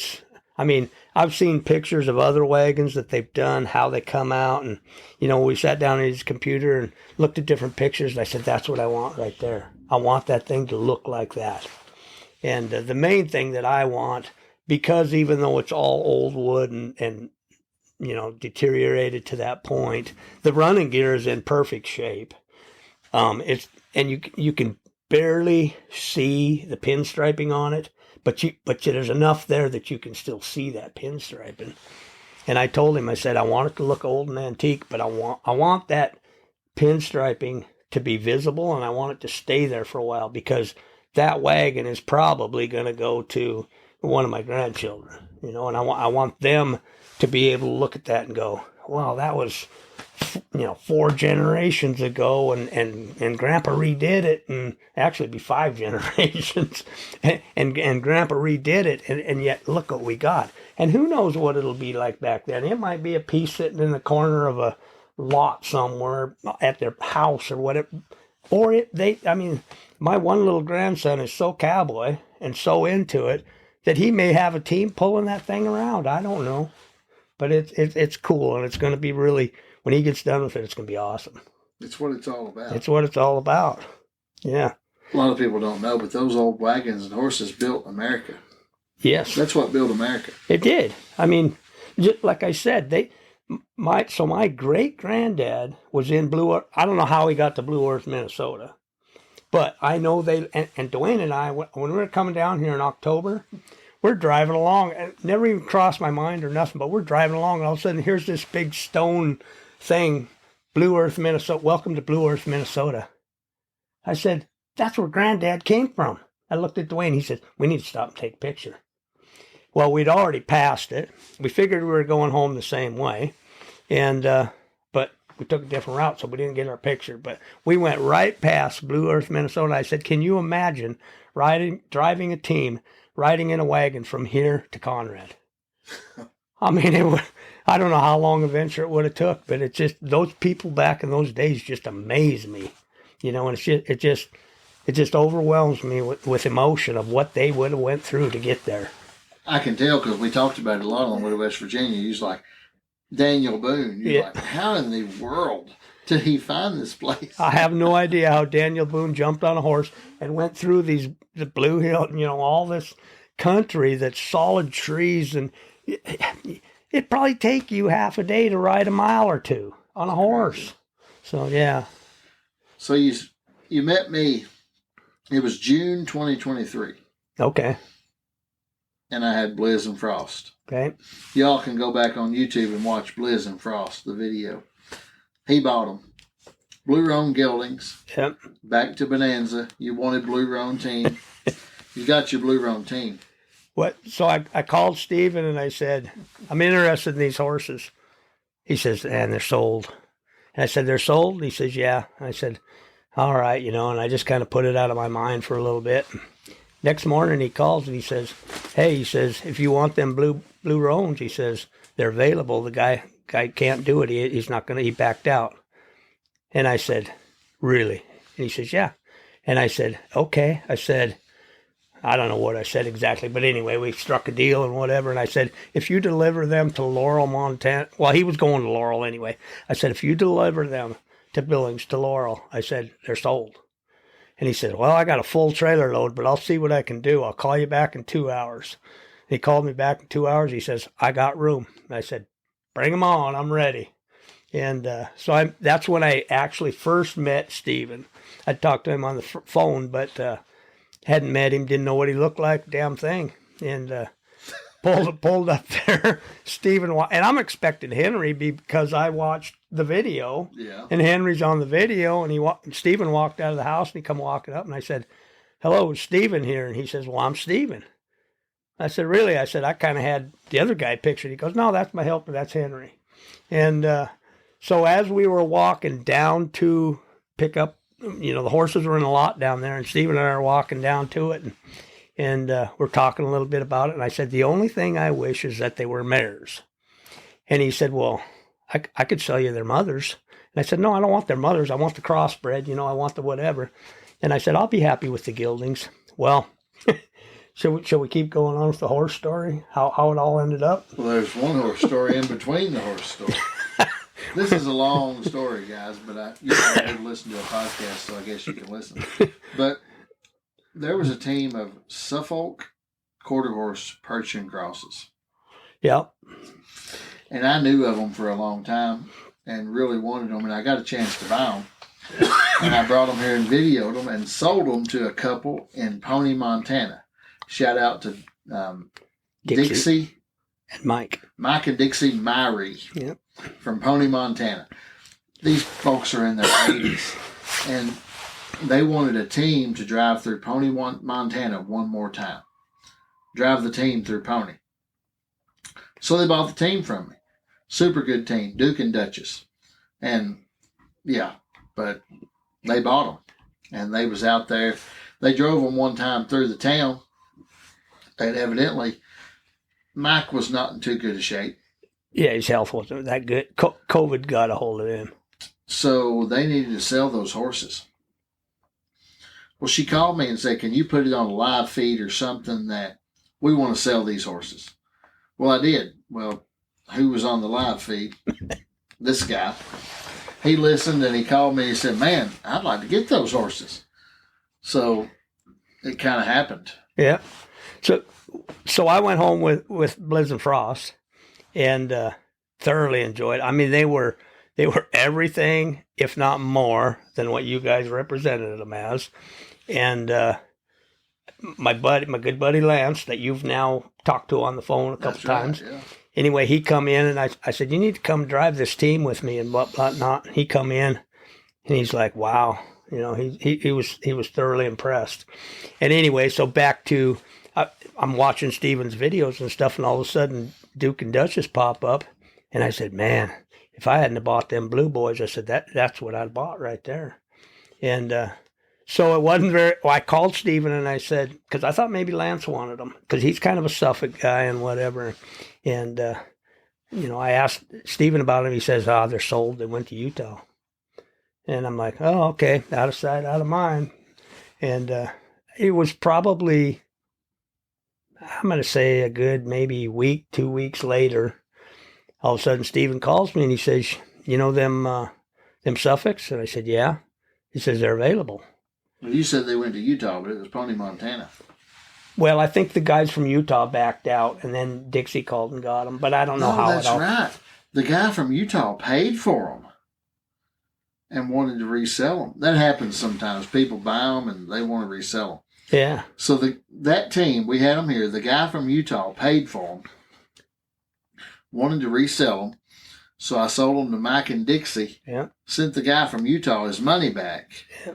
I've seen pictures of other wagons that they've done, how they come out, and, you know, we sat down at his computer and looked at different pictures, and I said, that's what I want right there. I want that thing to look like that. And the main thing that I want, because even though it's all old wood and you know, deteriorated to that point, the running gear is in perfect shape. You can barely see the pinstriping on it, but there's enough there that you can still see that pinstriping. And I told him, I said, I want it to look old and antique, but I want that pinstriping to be visible, and I want it to stay there for a while, because that wagon is probably going to go to one of my grandchildren, you know, and I want them to be able to look at that and go, wow, that was, you know, 4 generations ago, and Grandpa redid it, and actually it'd be 5 generations, and Grandpa redid it, and yet look what we got. And who knows what it'll be like back then. It might be a piece sitting in the corner of a lot somewhere at their house or whatever. Or my one little grandson is so cowboy and so into it that he may have a team pulling that thing around. I don't know. But it's cool, and it's going to be really, when he gets done with it, it's going to be awesome. It's what it's all about. It's what it's all about. Yeah. A lot of people don't know, but those old wagons and horses built America. Yes. That's what built America. It did. I mean, just like I said, my great-granddad was in Blue Earth. I don't know how he got to Blue Earth, Minnesota. But I know and Dwayne and I, when we were coming down here in October, we're driving along, and it never even crossed my mind or nothing, but we're driving along, and all of a sudden, here's this big stone thing, Blue Earth, Minnesota. Welcome to Blue Earth, Minnesota. I said, that's where Granddad came from. I looked at Dwayne. He said, we need to stop and take a picture. Well, we'd already passed it. We figured we were going home the same way, but we took a different route, so we didn't get our picture. But we went right past Blue Earth, Minnesota. I said, can you imagine driving a team, riding in a wagon from here to Conrad? I mean, I don't know how long a venture it would have took, but it's just, those people back in those days just amaze me, you know, and it just overwhelms me with emotion of what they would have went through to get there. I can tell, because we talked about it a lot on the way to West Virginia. He was like, Daniel Boone. You're like, how in the world did he find this place? I have no idea how Daniel Boone jumped on a horse and went through the Blue Hill, all this country that's solid trees, and it'd probably take you half a day to ride a mile or two on a horse. So yeah. So you met me. It was June 2023. Okay. And I had Blizz and Frost. Okay. Y'all can go back on YouTube and watch Blizz and Frost, the video. He bought them. Blue Roan geldings. Yep. Back to Bonanza. You wanted Blue Roan team. You got your Blue Roan team. What? So I called Steven and I said, I'm interested in these horses. He says, and they're sold. And I said, they're sold? He says, yeah. And I said, all right, and I just kind of put it out of my mind for a little bit. Next morning he calls and he says, hey, he says, if you want them blue Roans, he says, they're available. The guy can't do it. He's not going to, he backed out. And I said, really? And he says, yeah. And I said, okay. I said, I don't know what I said exactly, but anyway, we struck a deal and whatever. And I said, if you deliver them to Laurel, Montana, well, he was going to Laurel anyway. I said, if you deliver them to Billings, to Laurel, I said, they're sold. And he said, well, I got a full trailer load, but I'll see what I can do. I'll call you back in 2 hours. He called me back in 2 hours. He says, I got room. And I said, bring them on. I'm ready. And so that's when I actually first met Steven. I talked to him on the phone, but hadn't met him, didn't know what he looked like, damn thing. And pulled up there, Steven, and I'm expecting Henry because I watched the video. Yeah. And Henry's on the video, and Steven walked out of the house, and he come walking up, and I said, hello, Steven here. And he says, well, I'm Steven. I said, really? I said, I kind of had the other guy pictured. He goes, no, that's my helper. That's Henry. And so as we were walking down to pick up, the horses were in a lot down there, and Steven and I are walking down to it, and we're talking a little bit about it. And I said, the only thing I wish is that they were mares. And he said, well, I could sell you their mothers. And I said, no, I don't want their mothers. I want the crossbred, I want the whatever. And I said, I'll be happy with the geldings. Well, shall we keep going on with the horse story? How it all ended up? Well, there's one horse story in between the horse story. This is a long story, guys, but I never listened to a podcast, so I guess you can listen. But there was a team of Suffolk quarter horse Persian crosses. Yeah. And I knew of them for a long time and really wanted them, and I got a chance to buy them. And I brought them here and videoed them and sold them to a couple in Pony, Montana. Shout out to Dixie and Mike and Dixie Myrie. Yep. From Pony, Montana. These folks are in their 80s, and they wanted a team to drive through Pony, Montana one more time. Drive the team through Pony. So they bought the team from me. Super good team, Duke and Duchess. And, yeah, but they bought them. And they was out there. They drove them one time through the town, and evidently Mike was not in too good a shape. Yeah, his health wasn't that good. COVID got a hold of him. So they needed to sell those horses. Well, she called me and said, can you put it on a live feed or something that we want to sell these horses? Well, I did. Well, who was on the live feed? This guy. He listened and he called me and said, man, I'd like to get those horses. So it kind of happened. Yeah. So I went home with Blizz and Frost. And thoroughly enjoyed. I mean, they were everything, if not more, than what you guys represented them as. And my good buddy Lance, that you've now talked to on the phone a couple times. Yeah. Anyway, he come in and I said, you need to come drive this team with me and whatnot. He come in and he's like, wow, he was thoroughly impressed. And anyway, so back to I'm watching Steven's videos and stuff, and all of a sudden Duke and Duchess pop up, and I said, man, if I hadn't bought them blue boys, I said, that's what I'd bought right there. And so it wasn't very, I called Steven and I said, because I thought maybe Lance wanted them, because he's kind of a Suffolk guy and whatever. And, I asked Steven about them. He says, they're sold. They went to Utah. And I'm like, oh, okay, out of sight, out of mind. And it was probably, I'm going to say a good maybe week, 2 weeks later, all of a sudden Steven calls me and he says, them them Suffolks? And I said, yeah. He says, they're available. Well, you said they went to Utah, but it was Pony, Montana. Well, I think the guys from Utah backed out, and then Dixie called and got them. But I don't know how that's right. The guy from Utah paid for them and wanted to resell them. That happens sometimes. People buy them and they want to resell them. Yeah. So that team, we had them here. The guy from Utah paid for them, wanted to resell them. So I sold them to Mike and Dixie. Yeah. Sent the guy from Utah his money back. Yeah.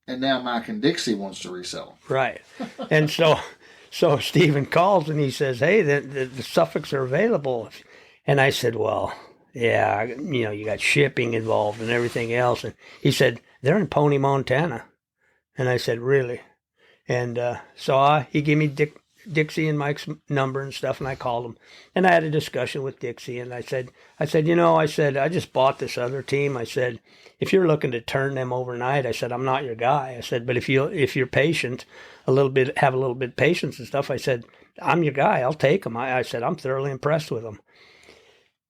And now Mike and Dixie wants to resell them. Right. And so Stephen calls and he says, hey, the Suffolks are available. And I said, well, yeah, you got shipping involved and everything else. And he said, they're in Pony, Montana. And I said, really? And he gave me Dixie and Mike's number and stuff, and I called him. And I had a discussion with Dixie, and I said, I just bought this other team. I said, if you're looking to turn them overnight, I said, I'm not your guy. I said, but if you're patient, have a little bit of patience and stuff, I said, I'm your guy. I'll take them. I said, I'm thoroughly impressed with them.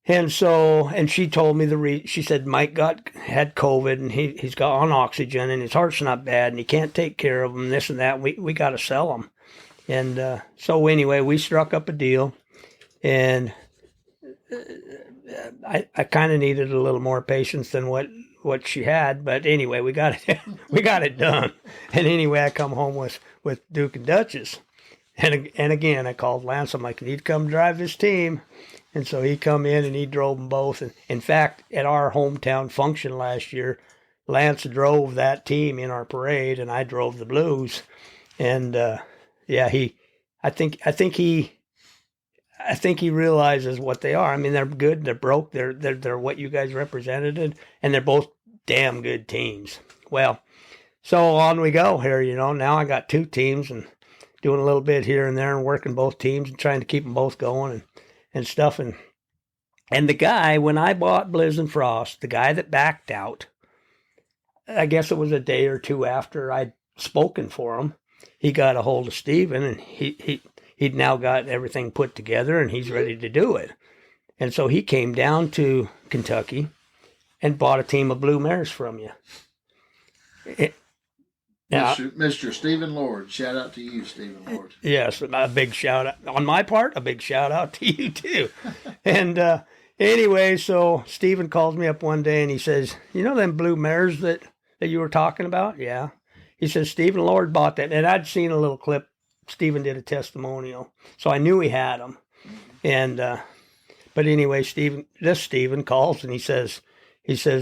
And she told me she said Mike had COVID and he's got on oxygen and his heart's not bad and he can't take care of him, this and that. We got to sell him. And so anyway, we struck up a deal, and I kind of needed a little more patience than what she had, but anyway, we got it done. And anyway, I come home with Duke and Duchess, and again I called Lance. I'm like, you need to come drive this team. And so he come in and he drove them both. And in fact, at our hometown function last year, Lance drove that team in our parade, and I drove the Blues. And I think he realizes what they are. I mean, they're good, they're broke, they're what you guys represented, and they're both damn good teams. Well, so on we go here. Now I got two teams and doing a little bit here and there and working both teams and trying to keep them both going and stuff. And the guy, when I bought Blizz and Frost, the guy that backed out, I guess it was a day or two after I'd spoken for him, he got a hold of Steven, and he'd now got everything put together and he's ready to do it. And so he came down to Kentucky and bought a team of blue mares from you. Mr. Stephen Lord, shout out to you, Stephen Lord. Yes, a big shout out on my part. A big shout out to you too. And anyway, so Stephen calls me up one day and he says, them blue mares that you were talking about? Yeah. He says, Stephen Lord bought that. And I'd seen a little clip. Stephen did a testimonial, so I knew he had them. And but anyway, Stephen calls and he says,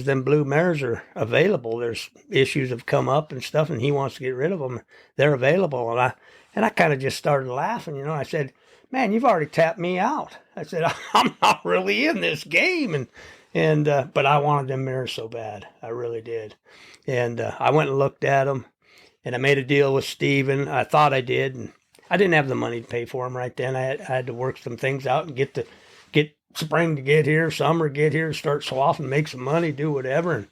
them blue mares are available. There's issues have come up and stuff, and he wants to get rid of them. They're available. And I kind of just started laughing, I said, man, you've already tapped me out. I said, I'm not really in this game. But I wanted them mares so bad. I really did. And I went and looked at them, and I made a deal with Stephen. I thought I did, and I didn't have the money to pay for them right then. I had to work some things out and get spring to get here, summer get here, start swathing, make some money, do whatever.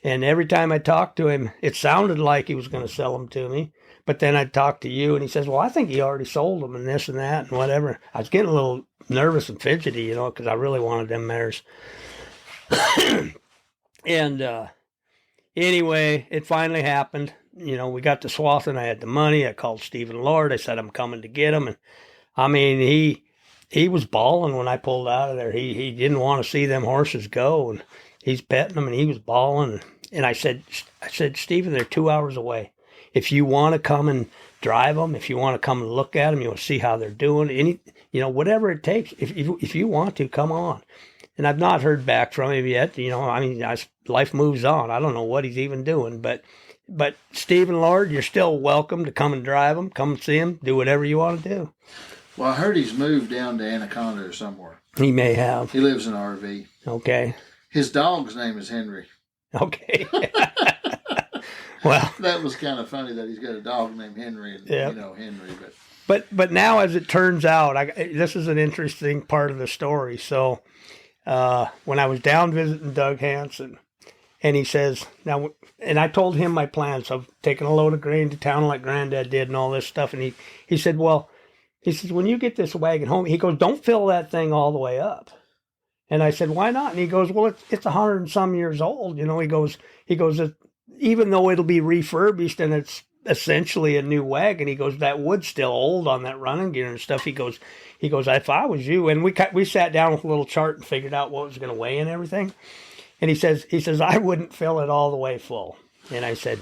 And every time I talked to him, it sounded like he was going to sell them to me. But then I'd talk to you, and he says, well, I think he already sold them and this and that and whatever. I was getting a little nervous and fidgety, because I really wanted them mares. And anyway, it finally happened. We got to swathing. I had the money. I called Stephen Lord. I said, I'm coming to get him. And I mean, he was bawling when I pulled out of there. He didn't want to see them horses go, and he's petting them, and he was bawling. And I said, Stephen, they're 2 hours away. If you want to come and drive them, if you want to come and look at them, you want to see how they're doing, whatever it takes. If you want to, come on. And I've not heard back from him yet. Life moves on. I don't know what he's even doing, but Stephen Lord, you're still welcome to come and drive them, come and see him, do whatever you want to do. Well, I heard he's moved down to Anaconda or somewhere. He may have. He lives in an RV. Okay. His dog's name is Henry. Okay. Well, that was kind of funny that he's got a dog named Henry, and Henry. But now, as it turns out, this is an interesting part of the story. So, when I was down visiting Doug Hansen, and he says, and I told him my plans of taking a load of grain to town like Granddad did and all this stuff, and he said, well, he says, when you get this wagon home, he goes, don't fill that thing all the way up. And I said, why not? And he goes, well, it's 100 and some years old. You know, he goes, even though it'll be refurbished and it's essentially a new wagon, he goes, that wood's still old on that running gear and stuff. He goes, if I was you, and we sat down with a little chart and figured out what was going to weigh and everything. And he says, I wouldn't fill it all the way full. And I said,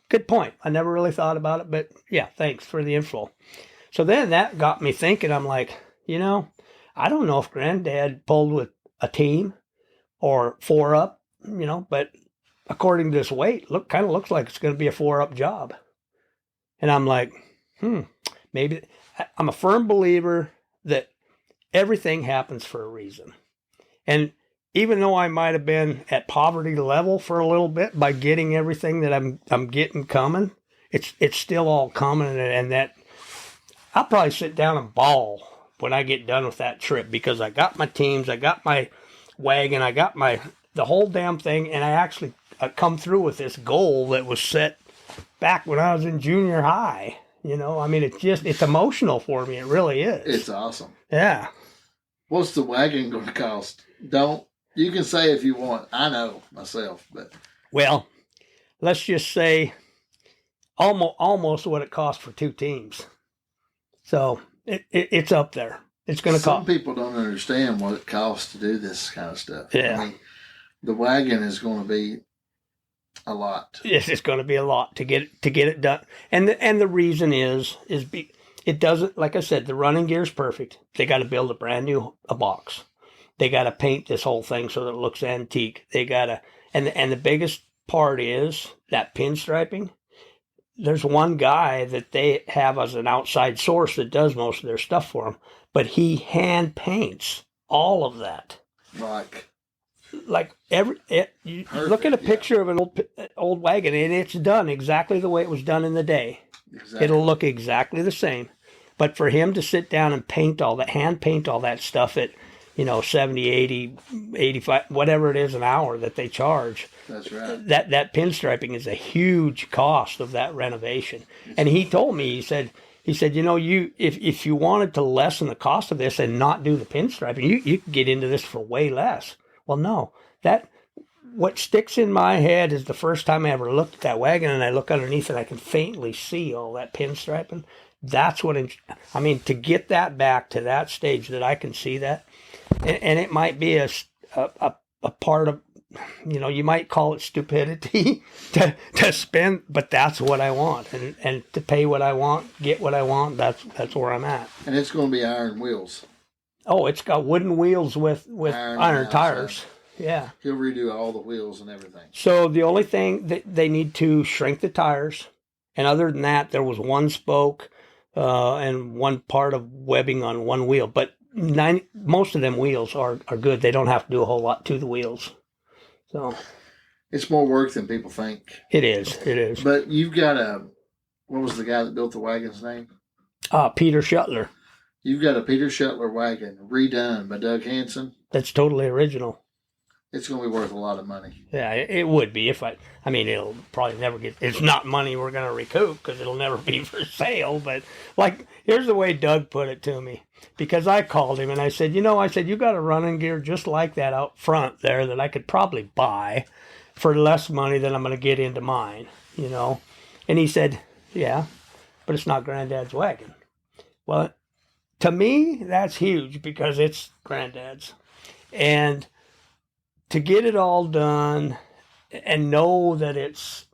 good point. I never really thought about it, but yeah, thanks for the info. So then that got me thinking. I'm like, you know, I don't know if Granddad pulled with a team or 4-up, you know, but according to this weight, kind of looks like it's going to be a 4-up job. And I'm like, maybe. I'm a firm believer that everything happens for a reason. And even though I might have been at poverty level for a little bit by getting everything that I'm getting coming, it's still all coming, and that I'll probably sit down and bawl when I get done with that trip, because I got my teams, I got my wagon, I got the whole damn thing, and I actually come through with this goal that was set back when I was in junior high. You know, I mean, it's emotional for me. It really is. It's awesome. Yeah. What's the wagon going to cost? You can say if you want. I know myself, but. Well, let's just say almost what it costs for 2 teams. So it's up there. It's going to cost. Some people don't understand what it costs to do this kind of stuff. Yeah. I mean, the wagon is going to be a lot. Yes, it's going to be a lot to get it done. And the reason is it doesn't, like I said, the running gear is perfect. They got to build a brand new box. They got to paint this whole thing so that it looks antique. They got to, and the biggest part is that pinstriping. There's one guy that they have as an outside source that does most of their stuff for them, but he hand paints all of that. Like you look at a picture of an old wagon, and it's done exactly the way it was done in the day. Exactly. It'll look exactly the same. But for him to sit down and hand paint all that stuff at, you know, 70, 80, 85, whatever it is an hour that they charge. That's right. That pinstriping is a huge cost of that renovation. And he told me, he said, you know, if you wanted to lessen the cost of this and not do the pinstriping, you could get into this for way less. Well, no, what sticks in my head is the first time I ever looked at that wagon and I look underneath and I can faintly see all that pinstriping. That's what, to get that back to that stage that I can see that, and it might be a part of, you know, you might call it stupidity to spend, but that's what I want, and to pay what I want, get what I want. That's where I'm at. And it's going to be iron wheels. Oh, it's got wooden wheels with iron tires. Yeah. He'll redo all the wheels and everything. So the only thing that they need to shrink the tires, and other than that, there was one spoke and one part of webbing on one wheel. But most of them wheels are good. They don't have to do a whole lot to the wheels. So it's more work than people think. It is. But you've got what was the guy that built the wagon's name? Peter Shuttler. You've got a Peter Shuttler wagon redone by Doug Hansen. That's totally original. It's going to be worth a lot of money. Yeah, it would be if it'll probably never get, it's not money we're going to recoup because it'll never be for sale. But like, here's the way Doug put it to me, because I called him and I said, you got a running gear just like that out front there that I could probably buy for less money than I'm going to get into mine, you know? And he said, yeah, but it's not Granddad's wagon. Well, to me, that's huge because it's Granddad's. And to get it all done and know that it's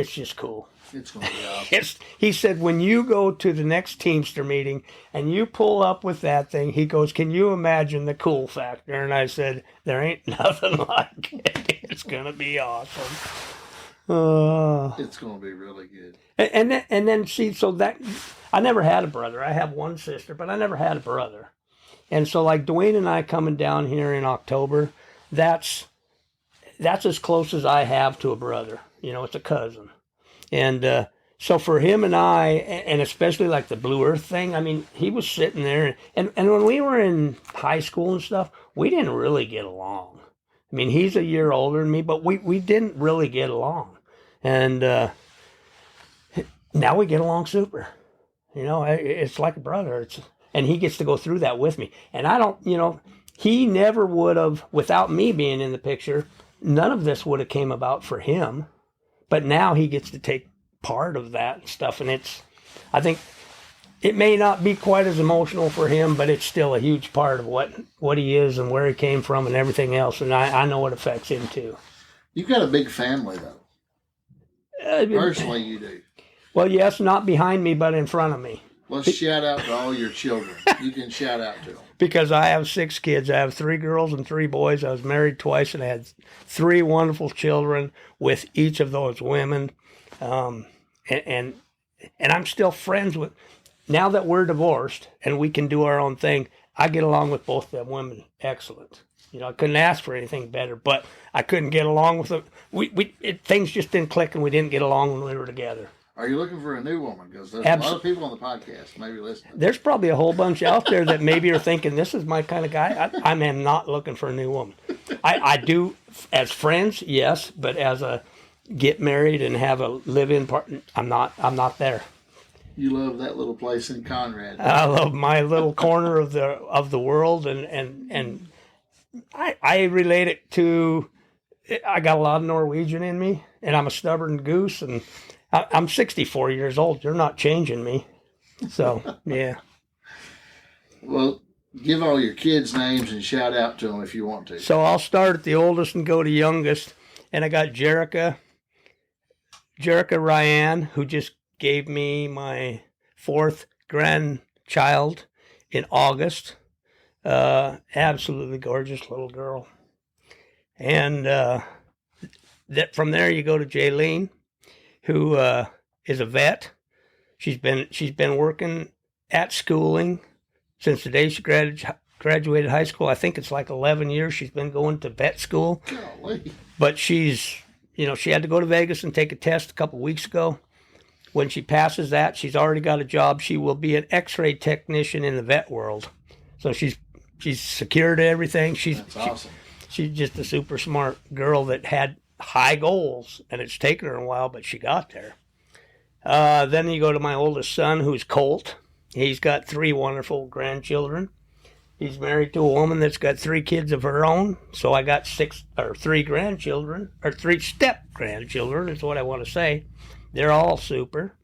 just cool. It's going to be awesome. He said, when you go to the next Teamster meeting and you pull up with that thing, he goes, can you imagine the cool factor? And I said, there ain't nothing like it. It's going to be awesome. It's going to be really good. And then see, so that, I never had a brother. I have one sister, but I never had a brother. And so like Dwayne and I coming down here in October, that's as close as I have to a brother. You know, it's a cousin. And so for him and I, and especially like the Blue Earth thing, I mean, he was sitting there. And when we were in high school and stuff, we didn't really get along. I mean, he's a year older than me, but we didn't really get along. And now we get along super. You know, it's like a brother. And he gets to go through that with me. And I don't, he never would have, without me being in the picture, none of this would have came about for him. But now he gets to take part of that stuff. And I think it may not be quite as emotional for him, but it's still a huge part of what he is and where he came from and everything else. And I know it affects him too. You've got a big family, though. Personally, you do. Well, yes, not behind me, but in front of me. Let's shout out to all your children. You can shout out to them. Because I have 6 kids. I have 3 girls and 3 boys. I was married twice, and I had 3 wonderful children with each of those women. And I'm still friends with. Now that we're divorced and we can do our own thing, I get along with both them women excellent. I couldn't ask for anything better, but I couldn't get along with them. Things just didn't click, and we didn't get along when we were together. Are you looking for a new woman? Because there's a lot of people on the podcast maybe listening. There's probably a whole bunch out there that maybe are thinking, this is my kind of guy. I am not looking for a new woman. I do, as friends, yes, but as a get married and have a live-in partner, I'm not there. You love that little place in Conrad. I love my little corner of the world, and I relate it to, I got a lot of Norwegian in me, and I'm a stubborn goose, and I'm 64 years old. You're not changing me. So, yeah. Well, give all your kids' names and shout out to them if you want to. So I'll start at the oldest and go to youngest. And I got Jerica Ryan, who just gave me my 4th grandchild in August. Absolutely gorgeous little girl. And from there you go to Jaylene, who is a vet. She's been working at schooling since the day she graduated high school. I think it's like 11 years she's been going to vet school. Golly. But she's, she had to go to Vegas and take a test a couple weeks ago. When she passes that, she's already got a job. She will be an X-ray technician in the vet world. So she's secured everything. That's awesome. She's just a super smart girl that had high goals, and it's taken her a while, but she got there. Then you go to my oldest son, who's Colt. He's got 3 wonderful grandchildren. He's married to a woman that's got 3 kids of her own. So I got 3 grandchildren, or 3 step grandchildren is what I want to say. They're all super.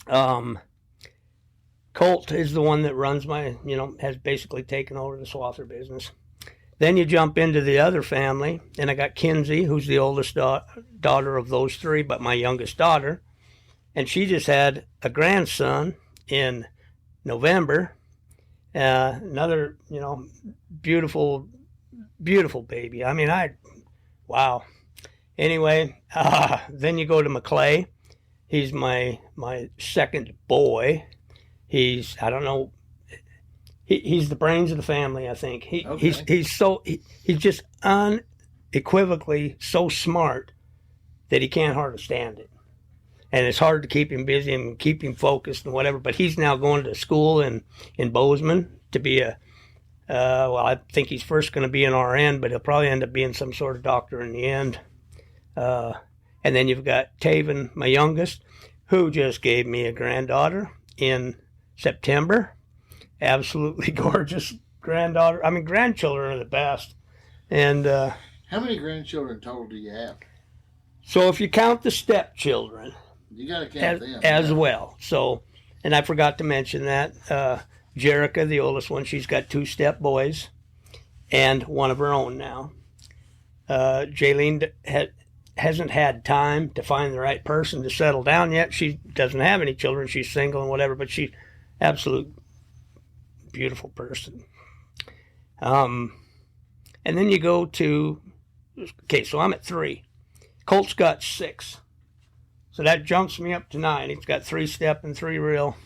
Colt is the one that runs has basically taken over the swather business. Then you jump into the other family, and I got Kinsey, who's the oldest daughter of those 3, but my youngest daughter. And she just had a grandson in November. Another, beautiful, beautiful baby. I mean, wow. Anyway, then you go to McClay. He's my second boy. He's, I don't know, he's the brains of the family, I think. He's just unequivocally so smart that he can't hardly stand it. And it's hard to keep him busy and keep him focused and whatever. But he's now going to school in Bozeman to be I think he's first going to be an RN, but he'll probably end up being some sort of doctor in the end. And then you've got Taven, my youngest, who just gave me a granddaughter in September. Absolutely gorgeous granddaughter. I mean, grandchildren are the best. And how many grandchildren total do you have? So if you count the stepchildren, you got to count them as well. So, and I forgot to mention that Jerica, the oldest one, she's got 2 step boys and one of her own now. Jaylene hasn't had time to find the right person to settle down yet. She doesn't have any children. She's single and whatever, but she's absolute beautiful person. And then you go to, okay, so I'm at 3. Colt's got 6. So that jumps me up to 9. He's got 3 step and 3 reel.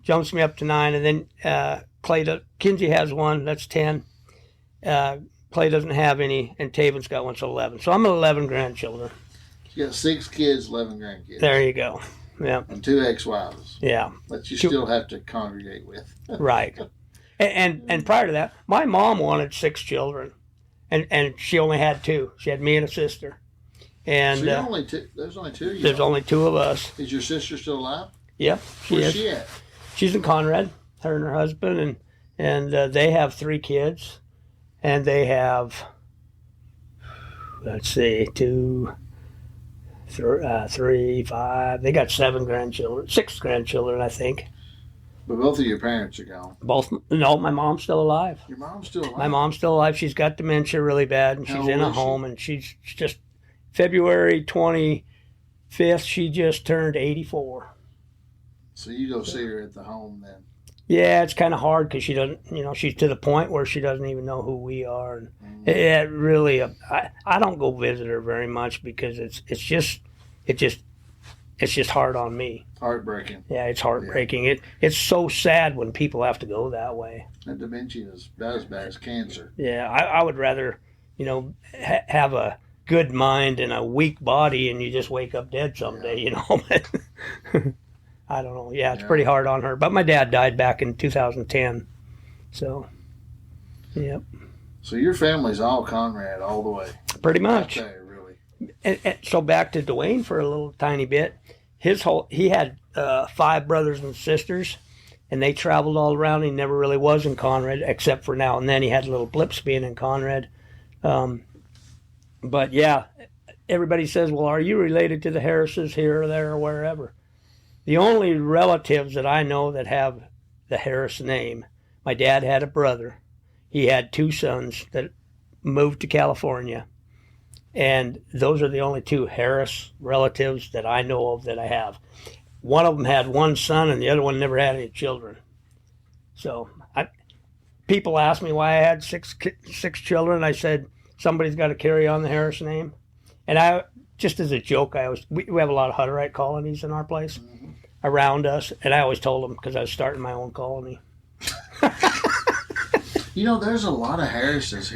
Jumps me up to 9. And then Kinsey has 1. That's 10. Clay doesn't have any, and Taven's got 1, so 11. So I'm at 11 grandchildren. You got 6 kids, 11 grandkids. There you go. Yeah. And 2 ex-wives. Yeah. That you still have to congregate with. Right. And prior to that, my mom wanted 6 children, and she only had 2. She had me and a sister. And so there's only 2 of you. There's only 2 of us. Is your sister still alive? Yep. Where's she at? She's in Conrad. her and her husband, and they have 3 kids, and they have, let's see, 3, 5. They got 6 grandchildren, I think. But both of your parents are gone. Both. No, my mom's still alive. Your mom's still alive? My mom's still alive. She's got dementia really bad, and she's in a home, and she's just February 25th. She just turned 84. So you go see her at the home then? Yeah, it's kind of hard because she doesn't. She's to the point where she doesn't even know who we are. And it really, I don't go visit her very much because it's just hard on me. Heartbreaking. Yeah, it's heartbreaking. Yeah. It's so sad when people have to go that way. And dementia is about as bad as cancer. Yeah, I would rather, have a good mind and a weak body, and you just wake up dead someday. But I don't know. Yeah, it's pretty hard on her. But my dad died back in 2010, so yep. So your family's all Conrad all the way. Pretty much. Okay, really. And so back to Dwayne for a little tiny bit. He had 5 brothers and sisters, and they traveled all around. He never really was in Conrad, except for now and then. He had little blips being in Conrad. But yeah, everybody says, well, are you related to the Harrises here or there or wherever? The only relatives that I know that have the Harris name, my dad had a brother. He had 2 sons that moved to California. And those are the only 2 Harris relatives that I know of that I have. One of them had 1 son, and the other one never had any children. So people ask me why I had 6 children. I said, somebody's got to carry on the Harris name. And I, just as a joke, we have a lot of Hutterite colonies in our place around us, and I always told them because I was starting my own colony. There's a lot of Harrises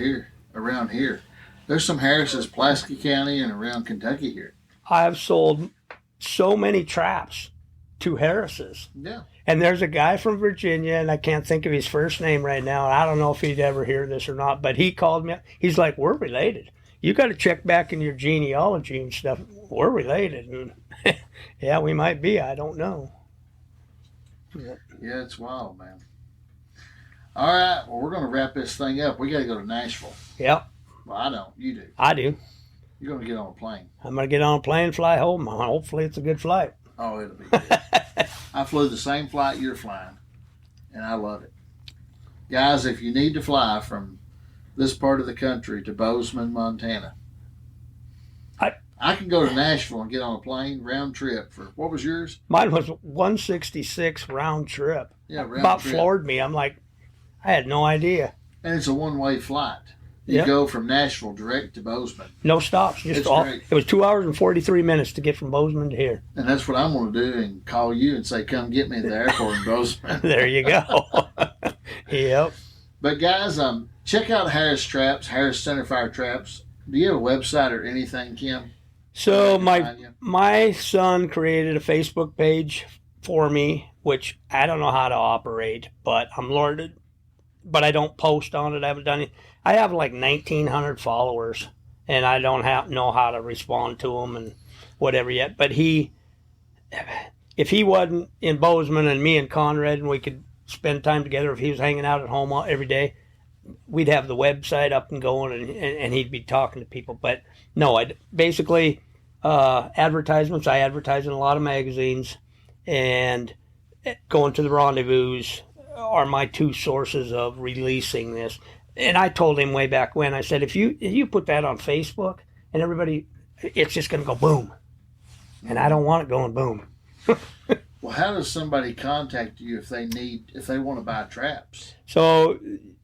around here. There's some Harrises, Pulaski County and around Kentucky here. I've sold so many traps to Harrises. Yeah. And there's a guy from Virginia, and I can't think of his first name right now. I don't know if he'd ever hear this or not, but he called me. He's like, we're related. You got to check back in your genealogy and stuff. We're related. And yeah, we might be. I don't know. Yeah, it's wild, man. All right. Well, we're going to wrap this thing up. We got to go to Nashville. Yep. Well, I don't. You do. I do. You're going to get on a plane. I'm going to get on a plane and fly home. Hopefully it's a good flight. Oh, it'll be good. I flew the same flight you're flying, and I love it. Guys, if you need to fly from this part of the country to Bozeman, Montana, I can go to Nashville and get on a plane, round trip for, what was yours? Mine was 166 round trip. Yeah, round About trip. floored me. I'm like, I had no idea. And it's a one-way flight. You go from Nashville direct to Bozeman. No stops. Just great. It was 2 hours and 43 minutes to get from Bozeman to here. And that's what I'm going to do, and call you and say, come get me at the airport in Bozeman. There you go. Yep. But guys, check out Harris Traps, Harris Centerfire Traps. Do you have a website or anything, Kim? So my son created a Facebook page for me, which I don't know how to operate, but I'm learning. But I don't post on it. I haven't done it. I have like 1,900 followers, and I don't know how to respond to them and whatever yet. But if he wasn't in Bozeman and me and Conrad, and we could spend time together, if he was hanging out at home every day, we'd have the website up and going, and he'd be talking to people. But no, basically advertisements. I advertise in a lot of magazines, and going to the rendezvous are my 2 sources of releasing this. And I told him way back when, I said, if you put that on Facebook and everybody, it's just going to go boom. And I don't want it going boom. Well, how does somebody contact you if they want to buy traps? So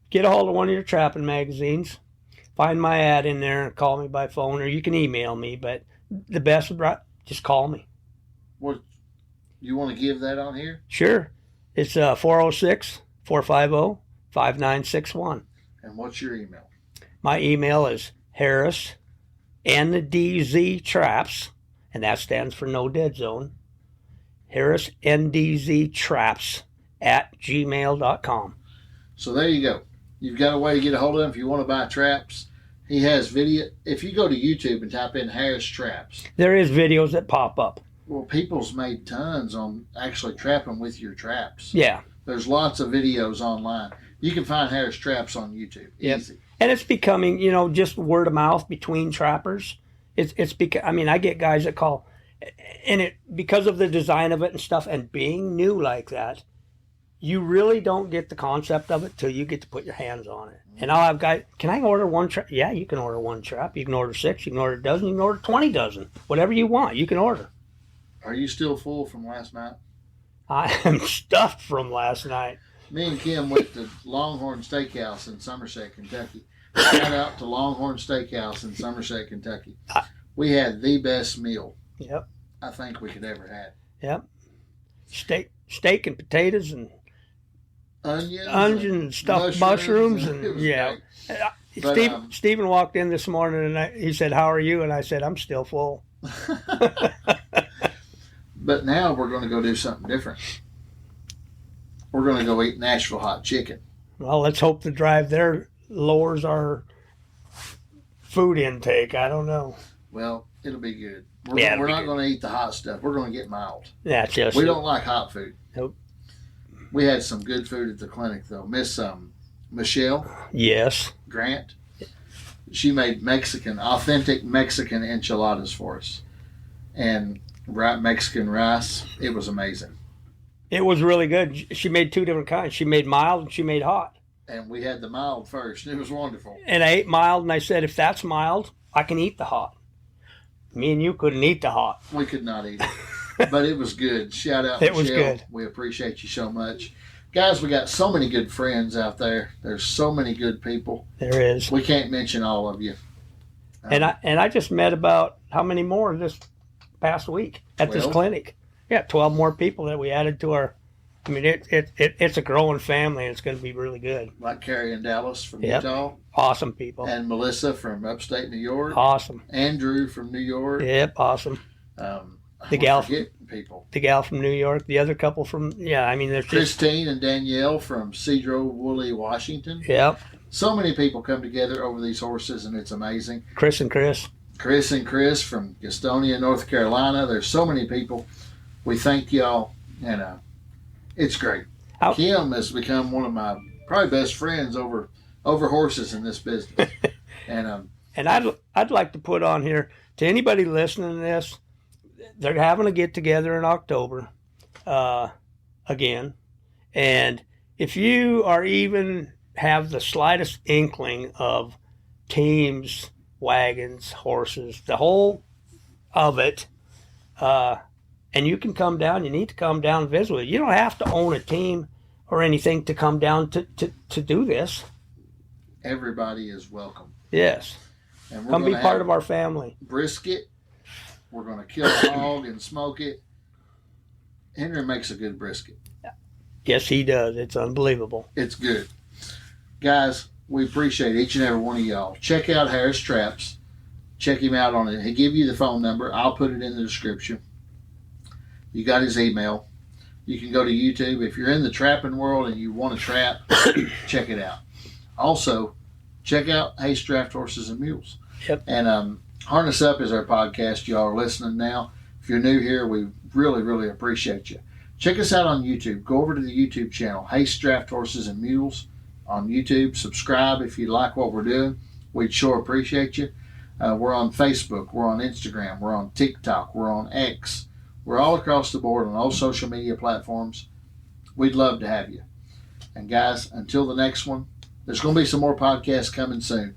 get a hold of one of your trapping magazines, find my ad in there, and call me by phone, or you can email me. But the best, just call me. What, you want to give that on here? Sure. It's 406-450-5961. And what's your email? My email is Harris NDZ Traps, and that stands for No Dead Zone. Harris NDZ Traps @gmail.com. So there you go. You've got a way to get a hold of him if you want to buy traps. He has video. If you go to YouTube and type in Harris Traps, there is videos that pop up. Well, people's made tons on actually trapping with your traps. Yeah. There's lots of videos online. You can find Harris Traps on YouTube. Yep. Easy. And it's becoming, just word of mouth between trappers. It's because, I get guys that call, and it because of the design of it and stuff, and being new like that, you really don't get the concept of it till you get to put your hands on it. And I'll have guys, can I order one trap? Yeah, you can order one trap. You can order 6. You can order a dozen. You can order 20 dozen. Whatever you want, you can order. Are you still full from last night? I am stuffed from last night. Me and Kim went to Longhorn Steakhouse in Somerset, Kentucky. Shout out to Longhorn Steakhouse in Somerset, Kentucky. We had the best meal. Yep. I think we could ever have. Yep. Steak and potatoes and onions and stuffed mushrooms and yeah. But, Stephen walked in this morning and he said, "How are you?" And I said, "I'm still full." But now we're going to go do something different. We're going to go eat Nashville hot chicken. Well, let's hope the drive there lowers our food intake. I don't know. Well, it'll be good. We're not going to eat the hot stuff. We're going to get mild. That's just we don't like hot food. Nope. We had some good food at the clinic, though. Miss Michelle. Yes. Grant. She made authentic Mexican enchiladas for us. And Mexican rice. It was amazing. It was really good. She made 2 different kinds. She made mild and she made hot. And we had the mild first. It was wonderful. And I ate mild, and I said, if that's mild, I can eat the hot. Me and you couldn't eat the hot. We could not eat it. But it was good. Shout out Michelle. It was good. We appreciate you so much. Guys, we got so many good friends out there. There's so many good people. There is. We can't mention all of you. And I just met about how many more this past week at 12? This clinic. Yeah, 12 more people that we added to our. It's a growing family, and it's going to be really good. Like Carrie and Dallas from Utah. Awesome people. And Melissa from upstate New York. Awesome. Andrew from New York. Yep, awesome. The gal from New York. The other couple from there's Christine and Danielle from Cedro Woolley, Washington. Yep. So many people come together over these horses, and it's amazing. Chris and Chris from Gastonia, North Carolina. There's so many people. We thank y'all, and it's great. Kim has become one of my probably best friends over horses in this business. And I'd like to put on here to anybody listening to this, they're having a get together in October again, and if you are even have the slightest inkling of teams, wagons, horses, the whole of it, and you can come down, you need to come down and visit with it. You don't have to own a team or anything to come down to do this. Everybody is welcome. Yes. And we're come be part of our family. Brisket. We're going to kill a hog and smoke it. Henry makes a good brisket. Yes, he does. It's unbelievable. It's good. Guys, we appreciate each and every one of y'all. Check out Harris Traps. Check him out on it. He'll give you the phone number. I'll put it in the description. You got his email. You can go to YouTube. If you're in the trapping world and you want to trap, check it out. Also, check out Haste Draft Horses and Mules. Yep. And Harness Up is our podcast. Y'all are listening now. If you're new here, we really, really appreciate you. Check us out on YouTube. Go over to the YouTube channel, Haste Draft Horses and Mules on YouTube. Subscribe if you like what we're doing. We'd sure appreciate you. We're on Facebook. We're on Instagram. We're on TikTok. We're on X. We're all across the board on all social media platforms. We'd love to have you. And guys, until the next one, there's going to be some more podcasts coming soon.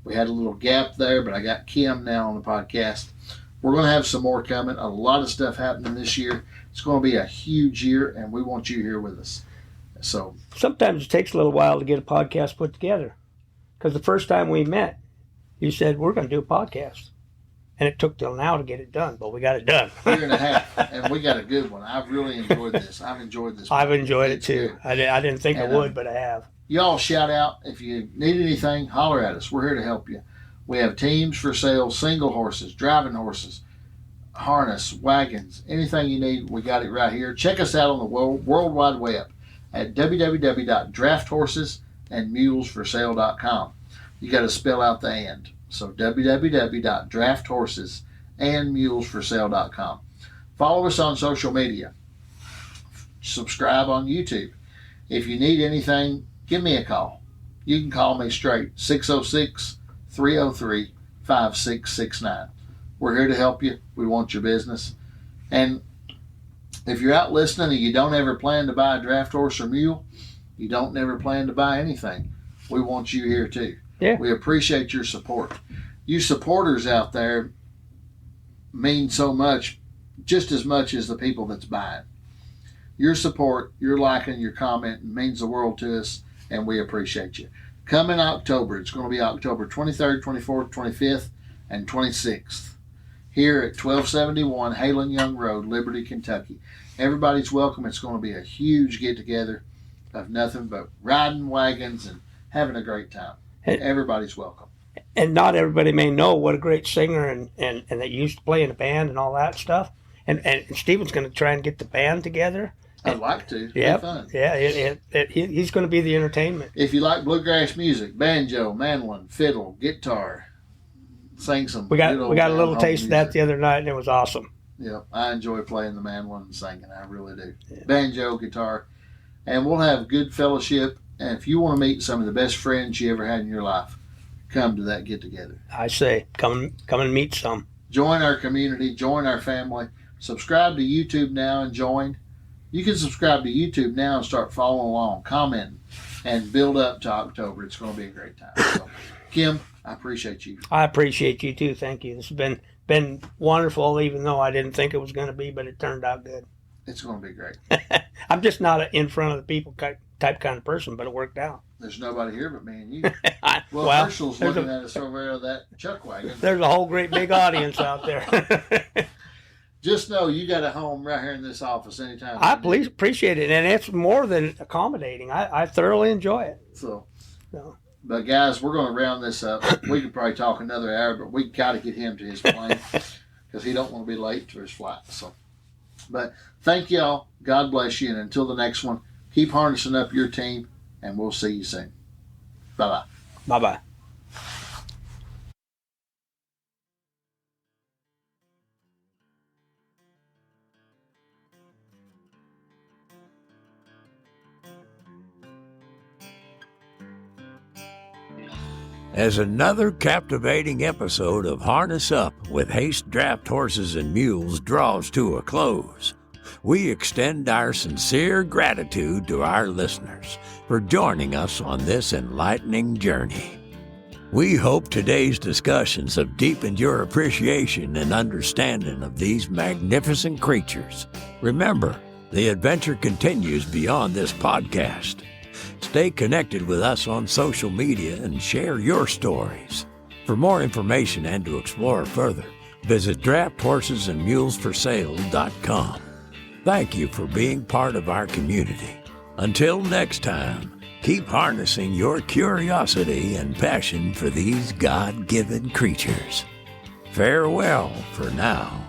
We had a little gap there, but I got Kim now on the podcast. We're going to have some more coming. A lot of stuff happening this year. It's going to be a huge year, and we want you here with us. So sometimes it takes a little while to get a podcast put together. Because the first time we met, you said, we're going to do a podcast. And it took till now to get it done, but we got it done. Year and a half, and we got a good one. I've really enjoyed this. I've enjoyed this. I've enjoyed it too. I didn't think I would, but I have. Y'all shout out. If you need anything, holler at us. We're here to help you. We have teams for sale, single horses, driving horses, harness, wagons, anything you need, we got it right here. Check us out on the World Wide Web at www.drafthorsesandsmulesforsale.com. You got to spell out the and. So www.drafthorsesandsmulesforsale.com. Follow us on social media. Subscribe on YouTube. If you need anything, give me a call. You can call me straight, 606-303-5669. We're here to help you. We want your business. And if you're out listening and you don't ever plan to buy a draft horse or mule, you don't never plan to buy anything, we want you here too. Yeah. We appreciate your support. You supporters out there mean so much, just as much as the people that's buying. Your support, your liking, your comment means the world to us, and we appreciate you. Come in October. It's going to be October 23rd, 24th, 25th, and 26th here at 1271 Halen Young Road, Liberty, Kentucky. Everybody's welcome. It's going to be a huge get-together of nothing but riding wagons and having a great time. Everybody's welcome. And not everybody may know what a great singer and that you used to play in a band and all that stuff. And Stephen's going to try and get the band together. I'd like to. Yeah, fun. Yeah. He's going to be the entertainment. If you like bluegrass music, banjo, mandolin, fiddle, guitar, sing some. We got a little taste of that music. the other night, and it was awesome. Yeah, I enjoy playing the mandolin and singing. I really do. Yeah. Banjo, guitar, and we'll have good fellowship. And if you want to meet some of the best friends you ever had in your life, come to that get together. I say, come and meet some. Join our community. Join our family. Subscribe to YouTube now and join. You can subscribe to YouTube now and start following along, commenting, and build up to October. It's going to be a great time. So, Kim, I appreciate you. I appreciate you too. Thank you. This has been wonderful, even though I didn't think it was going to be, but it turned out good. It's going to be great. I'm just not an in front of the people type kind of person, but it worked out. There's nobody here but me and you. Well, Herschel's looking at us over there with that chuck wagon. There's a whole great big audience out there. Just know you got a home right here in this office anytime. I appreciate it, and it's more than accommodating. I thoroughly enjoy it. So. But guys, we're going to round this up. We could probably talk another hour, but we got to get him to his plane because he don't want to be late to his flight. So, but thank y'all. God bless you, and until the next one, keep harnessing up your team, and we'll see you soon. Bye-bye. Bye-bye. As another captivating episode of Harness Up with Haste Draft Horses and Mules draws to a close, we extend our sincere gratitude to our listeners for joining us on this enlightening journey. We hope today's discussions have deepened your appreciation and understanding of these magnificent creatures. Remember, the adventure continues beyond this podcast. Stay connected with us on social media and share your stories. For more information and to explore further, visit drafthorsesandsmulesforsale.com. Thank you for being part of our community. Until next time, keep harnessing your curiosity and passion for these God-given creatures. Farewell for now.